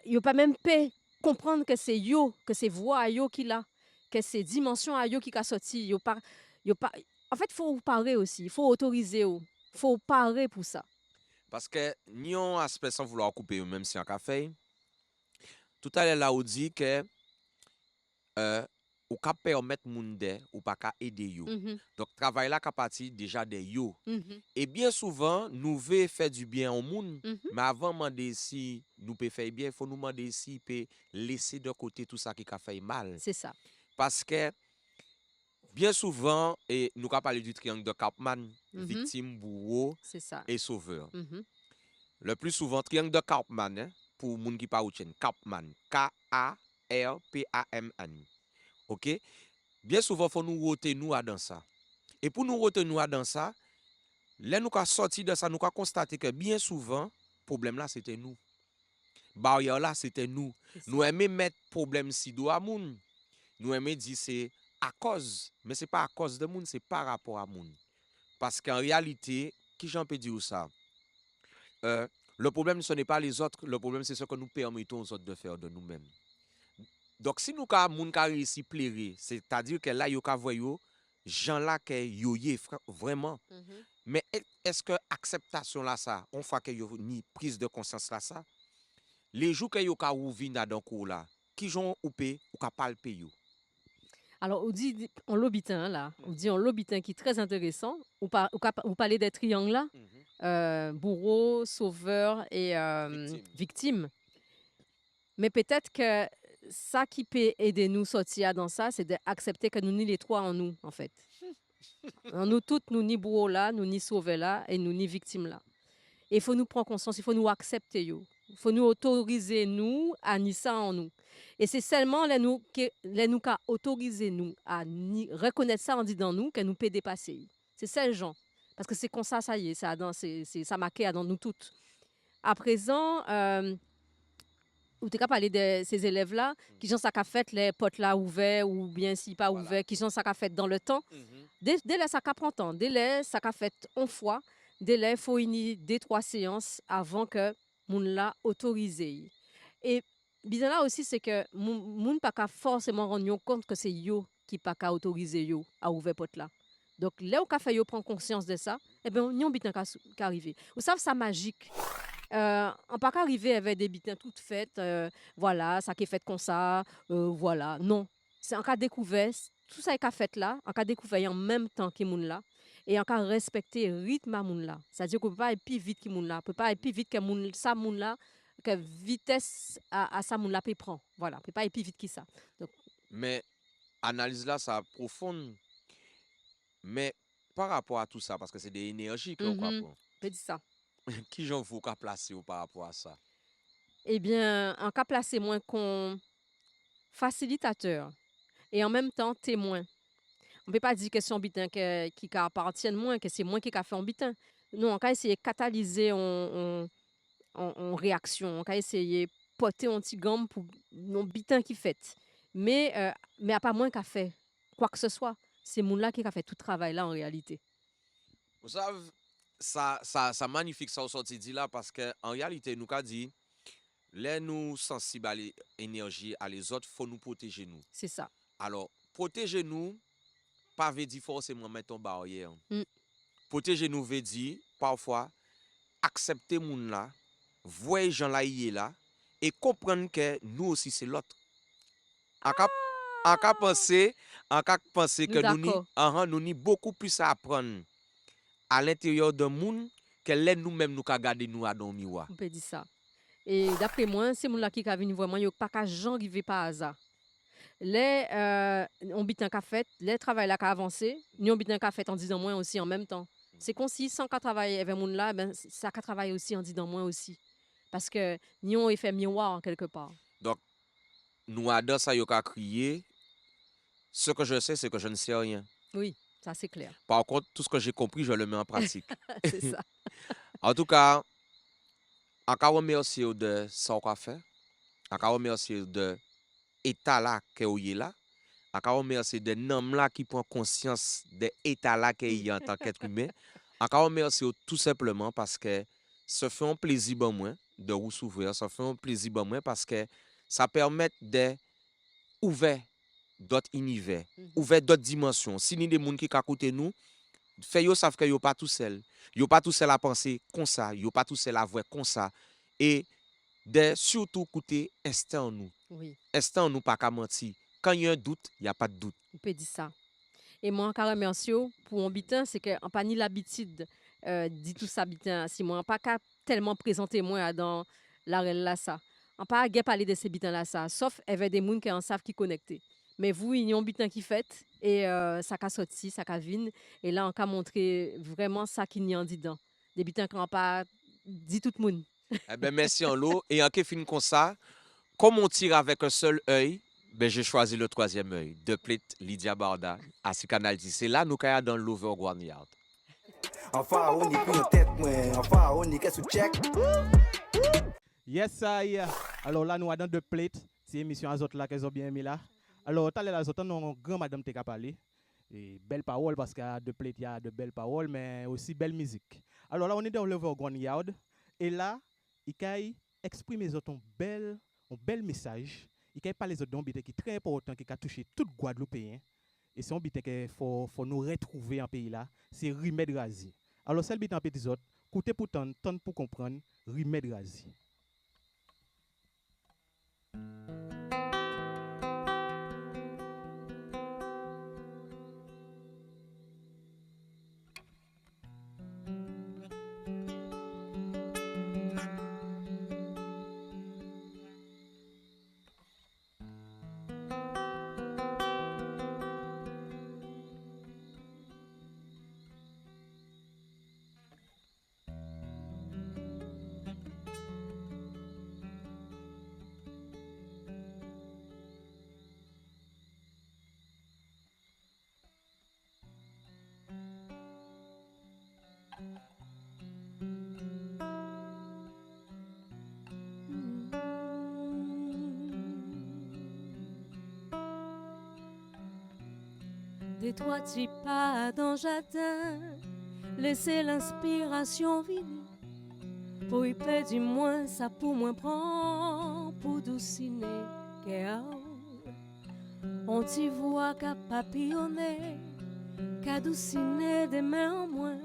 yo pas même pas comprendre que c'est yo, que c'est voix yo qui là, que c'est dimension à yo qui ka sorti, yo pas en fait faut parler aussi, il faut autoriser, faut parler pour ça. Parce que ni on aspect sans vouloir couper même si on a fait. Tout à l'heure là on dit que ou ka permettre moun de ou pas ka aider yo. Donc travail là ka parti déjà de yo. Et bien souvent nous veut faire du bien au monde, mais avant demander si nous peut faire bien, il faut nous demander si peut laisser de côté tout ça qui a fait mal. C'est ça. Parce que bien souvent et nous ka parler du triangle de Karpman, victime, bourreau et sauveur. Le plus souvent triangle de Karpman hein, pour moun qui pas retient Karpman, KARPAMN. OK? Bien souvent faut nous retenir dans ça. Et pour nous retenir dans ça, là nous ka sorti de ça, nous ka constater que bien souvent problème là c'était nous. Barrière là c'était nous. Nous aimons mettre problème si do à moun. Nous aimons dire c'est à cause, mais c'est pas à cause de moun, c'est par rapport à moun. Parce qu'en réalité, qui j'en peux dire ça? Le problème ce n'est pas les autres, le problème c'est ce que nous permettons aux autres de faire de nous-mêmes. Donc si nous ka moun ka réussi plaire, c'est-à-dire que là yo ka voyo gens là que yo yé vraiment. Mais est-ce que acceptation là ça, on fait que yo ni prise de conscience là ça, les jours que yo ka ouvi dans cours là, qui j'ont oupé ou ka palper yo. Alors, on dit en lobitin là, on dit en lobitin qui est très intéressant. On parler des triangles là, bourreau, sauveur et victime. Mais peut-être que ça qui peut aider nous sortir dans ça, c'est d'accepter que nous ni les trois en nous, en fait. En nous toutes, nous ni bourreaux là, nous ni sauvés là, et nous ni victimes là. Et il faut nous prendre conscience, il faut nous accepter. Il faut nous autoriser, nous, à ni ça en nous. Et c'est seulement les nous qu'à autoriser nous à reconnaître ça en dit dans nous que nous peut dépasser. C'est ça le genre. Parce que c'est comme ça y est, ça marqué dans nous toutes. À présent, ou tu as parlé de ces élèves-là, qui ont ça qu'a fait les potes là ouverts ou bien si pas ouverts, qui ont ça qu'a fait dans le temps. Dès là, ça qu'a prend temps. Dès là, ça qu'a fait une fois. Dès là, il faut une des 3 séances avant que moun la autorisé. Et bizarre là aussi, c'est que moun pas qu'à forcément rendre compte que c'est yo qui pas qu'à autoriser yo à ouvrir porte là. Donc là où café yo prend conscience de ça, eh ben on bitin qu'à arriver. Vous savez ça magique. On pas qu'arriver avec des bitins toutes faites, voilà, ça qui est fait comme ça, voilà. Non, c'est en cas découvert, tout ça est fait là, en cas découvert en même temps que moun là, et en cas respecter le rythme à moun là. C'est-à-dire qu'on peut pas aller plus vite que moun là, peut pas aller plus vite que moun là, que vitesse à ça moun là peut prendre. Voilà, peut pas aller plus vite que ça. Donc, mais analyse là, ça profonde. Mais par rapport à tout ça, parce que c'est des énergies qu'on prend. peut dire ça. Qui j'en vous qu'à placer par rapport à ça? Eh bien, en cas placer moins qu'on facilitateur et en même temps témoin. On ne peut pas dire que c'est un bitin qui appartient moins, que c'est moi qui a fait un bitin. Non, on va essayer de catalyser en réaction. On va essayer de porter un petit gomme pour un bitin qui fait. Mais à pas moins qu'a fait quoi que ce soit. C'est moun là qui a fait tout le travail là en réalité. Vous savez, ça magnifique ça au sorti dit là parce que en réalité nous qu'a dit les nous sensibles à l'énergie à les autres faut nous protéger nous. C'est ça. Alors protéger nous pas veut dire forcément mettre en barrière. Protéger nous veut dire parfois accepter moun là, voir gens là y est là et comprendre que nous aussi c'est l'autre. En cas penser que nous ni beaucoup plus à apprendre à l'intérieur d'un monde que nous-mêmes nous qu'a garder nous à dans le miroir. On peut dire ça. Et d'après moi, c'est moun là qui a venu vraiment yo pas qu'à gens arriver par hasard. Les on bitin qu'a fait, les travail là qu'a avancé, ni on bitin qu'a fait en disant moins aussi en même temps. C'est comme si sans qu'a travailler avec moun là, ben ça qu'a travailler aussi en disant moins aussi. Parce que ni on effet miroir quelque part. Donc nous adore ça yo qu'a crier. Ce que je sais c'est que je ne sais rien. Oui, ça c'est clair. Par contre, tout ce que j'ai compris, je le mets en pratique. C'est ça. En tout cas, encore remercier de ça qu'on fait. Encore remercier de état là que vous êtes là. Encore remercier de nom là qui prend conscience de état là que y en tant qu'être humain. Encore remercier tout simplement parce que ça fait un plaisir pour moi de vous s'ouvrir, ça fait un plaisir pour moi parce que ça permet de ouvrir d'autres univers, ouvrir d'autres dimensions. Si ni des gens qui écoutent nous, fait yo savent que yo pas tout seul. Yo pas tout seul à penser comme ça, yo pas tout seul à voir comme ça et de surtout écouter instant nous. Oui. Instant nous pas qu'à mentir. Quand il y a un doute, il y a pas de doute. On peut dire ça. Et moi encore remercie pour un bitin, c'est que on pas ni l'habitude dit tout ça bitin si moi pas qu'à tellement présenter moi dans la règle là ça. On pas à parler de ces bitins là ça, sauf avec des gens qui en savent qui connecter. Mais vous, il y a un bitin qui fait et ça qu'a sorti, ça qu'a vine. Et là, on a montré vraiment ça qu'il y a en dedans. Des bitins qui n'ont pas dit tout le monde. Eh ben, merci en l'eau. Et en qui fin comme ça, comme on tire avec un seul œil, ben, j'ai choisi le troisième œil. De Plate Lydia Barda, à ce canal 10. C'est là, nous sommes dans l'Overground Yard. Enfin, on y couille en tête, moi. Enfin, on y qu'est-ce que check. Yes, I. Alors là, nous sommes dans The Plate. C'est l'émission à autres là qu'elles ont bien aimé là. Alors, tout à l'heure, nous avons grand madame qui a parlé. Et belle parole parce qu'à The Plate, il y a de belles paroles, mais aussi belle musique. Alors là, on est dans l'Overground Yard. Et là, il a exprimé un bel message. Il a parlé d'un bitin qui est très important, qui a touché tout Guadeloupéen. Et c'est un bitin qu'il faut nous retrouver en pays là. C'est Remède Razi. Alors, c'est le bitin petit autres. Écoutez pour tant pour comprendre Remède Razi. Des trois petits pas dans le jardin, laissez l'inspiration venir. Pour y perdre du moins, ça pour moins prend, pour douciner, on t'y voit qu'à papillonner, qu'à douciner des mains en moins.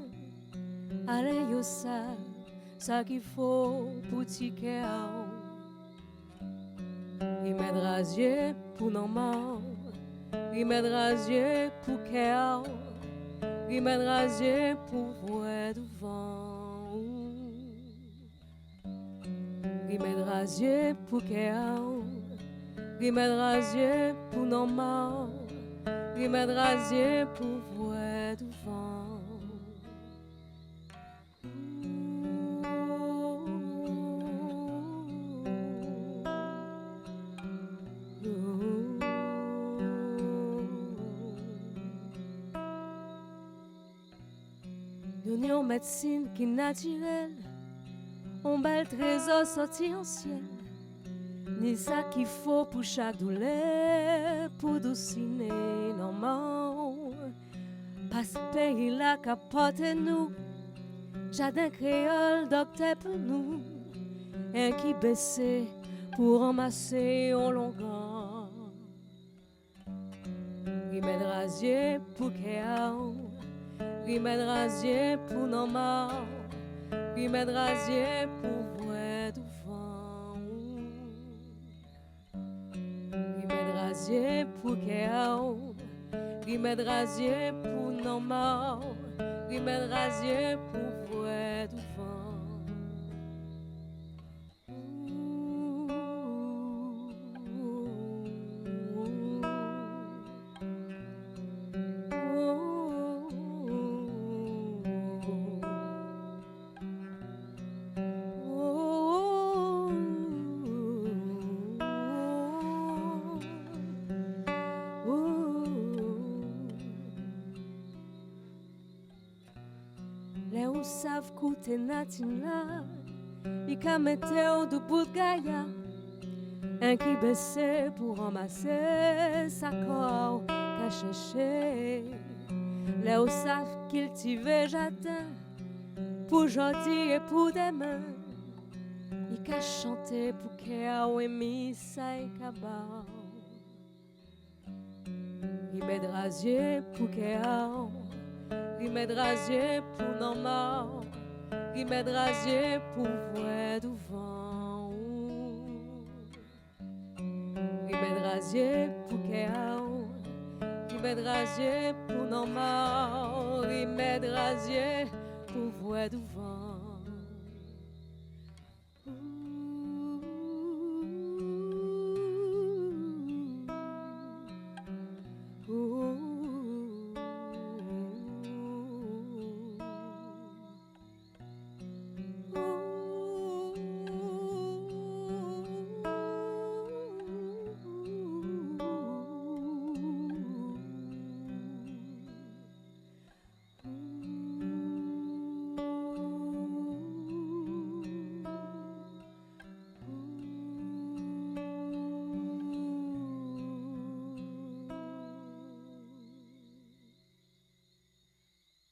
Allez, yo ça qu'il faut pour t'y Remède rasier pour nos morts, remède rasier pour cœur, remède rasier pour voir du vent. Remède rasier pour cœur, remède rasier pour nos morts, remède rasier pour voir du vent. Une médecine qui naturelle, on bel trésor sorti en ciel. Ni ça qu'il faut pour chaque douleur, pour douciner nos morts. Pas ce pays là qu'apporte nous, jardin créole, docteur pour nous. Un qui baissait pour ramasser en longueur. Remède rasier pour Kéao, remède rasier pour nos morts, remède rasier pour voir du vent. Remède rasier pour Kéao, remède rasier pour nos morts, remède rasier pour voir du vent. Savent coûter natin là, il ka mette au bout de gaïa, un qui baissait pour ramasser sa corps qu'a cherché. Là où savent cultiver jardin, pour gentil et pour demain, il ka chanter pour qu'il ait mis sa cabao. Il met rasier pour qu'il remède rasier pour nos morts, remède rasier pour voir du vent. Remède rasier pour Kéao, remède rasier pour nos morts, remède rasier pour voir du vent.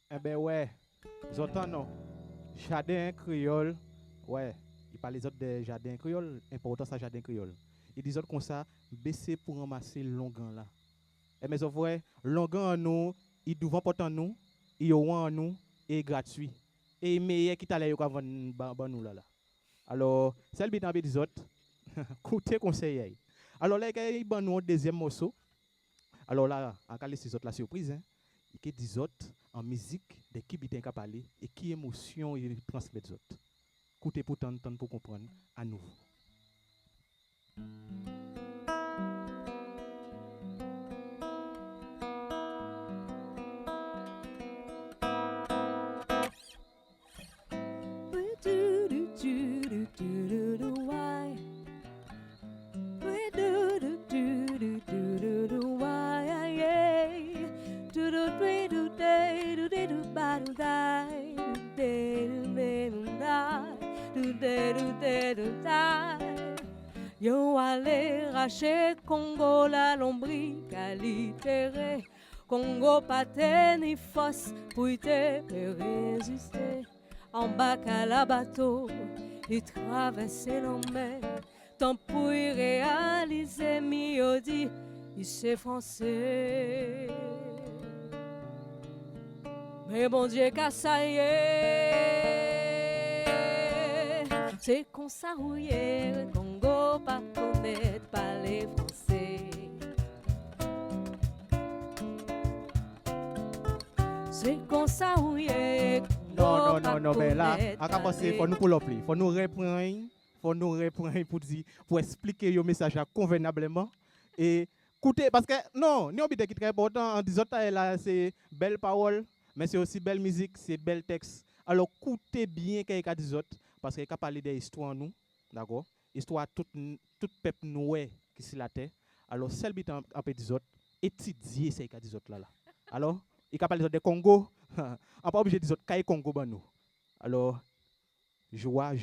Eh ben ouais, j'entends non. Jardin créole, ouais, il parle les autres de jardin créole, important ça jardin créole. Il dit autres comme ça, baisser pour ramasser longan là. Eh mais ouais, longan en nous, il devant portant nous, il en nous et gratuit. Et meilleur qui t'allait yo ka vendre nous là. Alors, celle bitan des autres, écoutez conseiller. Alors là, il ban nous deuxième morceau. Alors là, en cas les autres la surprise hein. Il y a des autres en musique, des qui bitin ka parler et qui émotion il transmet des autres. Écoutez pour t'entendre pour comprendre à nouveau. Yo allez racher Congo la lombrique à libérer Congo pas ni force pour te résister. En bas à la bateau, il traversait la mer. Tant pour y réaliser, mieux dit, il s'est français. Mais bon Dieu, qu'à ça y est, c'est qu'on s'arrouillait, le Congo pas connaître pas les Français. C'est qu'on s'arrouillait, Non, mais là, à commencer, il faut nous pull up, il faut nous reprendre pour expliquer le message convenablement. Et écoutez, parce que non, nous avons qui est très important, en disant là, c'est belle parole, mais c'est aussi belle musique, c'est bel texte. Alors, écoutez bien quelqu'un des autres, parce qu'il a parlé des histoires nous, d'accord? Histoire tout peuple nous qui sur la terre. Alors, celle qui a parlé des autres, étudier ces cas des autres là. Alors, il a parlé des Congo, on n'est pas obligé de dire qu'il y a Congo dans nous. Alors, jouer.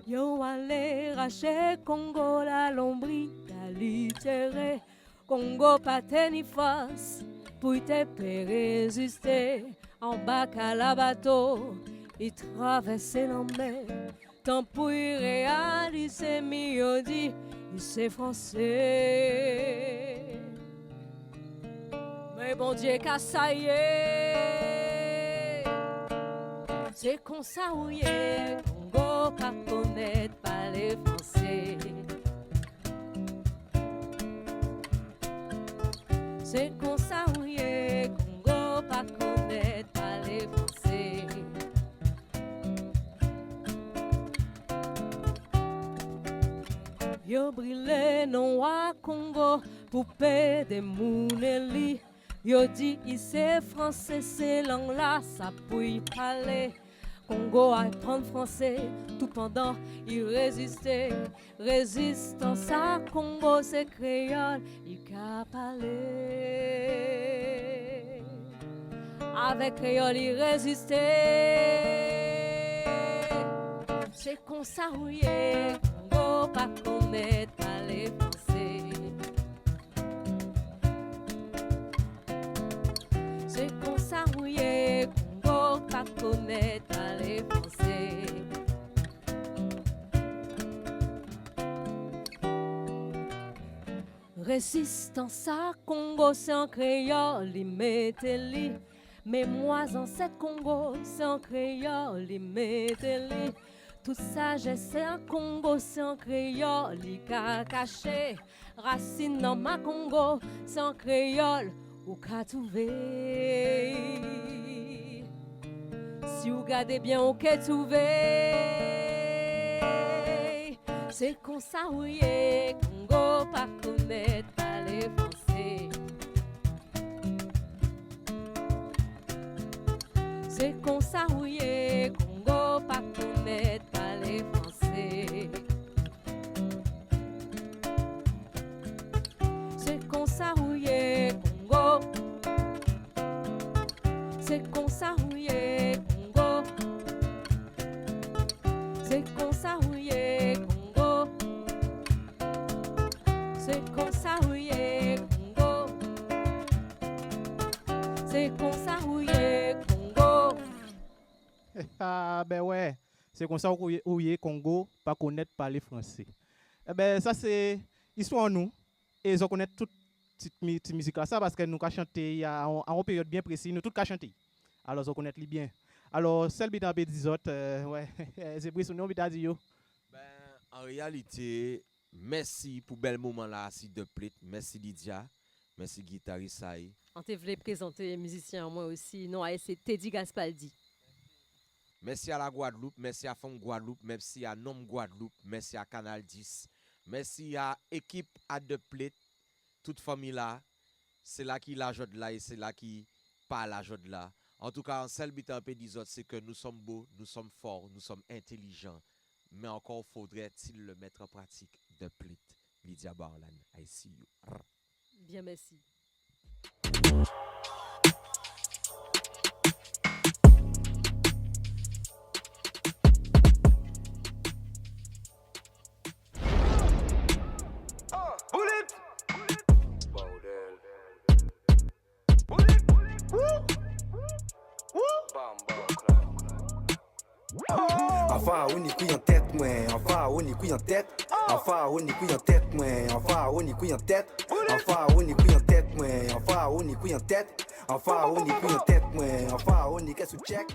Yo allez racher Congo la lombrie, la littérer. Congo pas ni force pour te résister. En bas à la bateau, il traversait la mer. Tant pour y réaliser, mieux dit, il s'est français. Mais bon Dieu, qu'à ça y est, c'est qu'on s'arrouillait, Congo pas connaître pas les Français. C'est qu'on s'arrouillait, Congo pas connaître pas les Français. Yo brûlé non à Congo, poupée de mouneli. Yo dit c'est français, c'est langue là, ça peut parler. Congo apprendre français, tout pendant il résistait. Résistance à Congo, c'est créole, il a parlé. Avec créole, il résistait. C'est qu'on s'arrouillait, Congo pas connaître pas les Français. C'est qu'on s'arrouillait, Congo pas connaître pas les Français. Résistance à Congo, c'est en créole, il mettez-li. Mémoires en cette Congo, c'est en créole, il mettez-li. Toute sagesse, c'est en Congo, c'est en créole, il a caché. Racine dans ma Congo, c'est en créole, ou qu'a trouvé. Si vous regardez bien, ou qu'a trouvé. C'est qu'on s'arrouillait, Congo pas connaître pas les Français. C'est qu'on s'arrouillait, Congo pas connaître pas les Français. C'est qu'on s'arrouillait, Congo. C'est qu'on s'arrouillait, Congo. C'est qu'on s'arrouillait, Congo. C'est qu'on s'arrouillait, Congo. C'est qu'on s'arrouillait, Congo. Ah ben ouais, c'est comme ça où y est Congo, pas connaître parler français. Eh ben ça c'est histoire nous et ils connaissent toute cette musique ça parce que nous avons chanté il y a en période bien précise, nous tous avons chanté. Alors ils connaissent bien. Alors celle qui a des autres ouais, c'est pris son nom qui dit yo. Ben en réalité, merci pour bel moment là s'il te plaît. Merci Lydia. Merci guitariste Saï. On te voulait présenter musicien moi aussi. Non, c'est Teddy Gaspaldi. Merci à la Guadeloupe, merci à Femme Guadeloupe, merci à Nom Guadeloupe, merci à Canal 10, merci à équipe à deux plate, toute famille là. c'est là qui l'argent de là et c'est là qui pas l'argent de là. En tout cas, en seul but un peu des autres, c'est que nous sommes beaux, nous sommes forts, nous sommes intelligents. Mais encore faudrait-il le mettre en pratique de plus. Lydia Barlan, I see you. Bien, merci. Enfin, on y couille en tête, moi. Enfin, on y couille en tête. Enfin, on y couille en tête, moi. Enfin, on y couille en tête. Enfin, on y couille en tête, moi. Enfin, on y couille en tête. Enfin, on y couille en tête, moi. Enfin, on y qu'est-ce que check.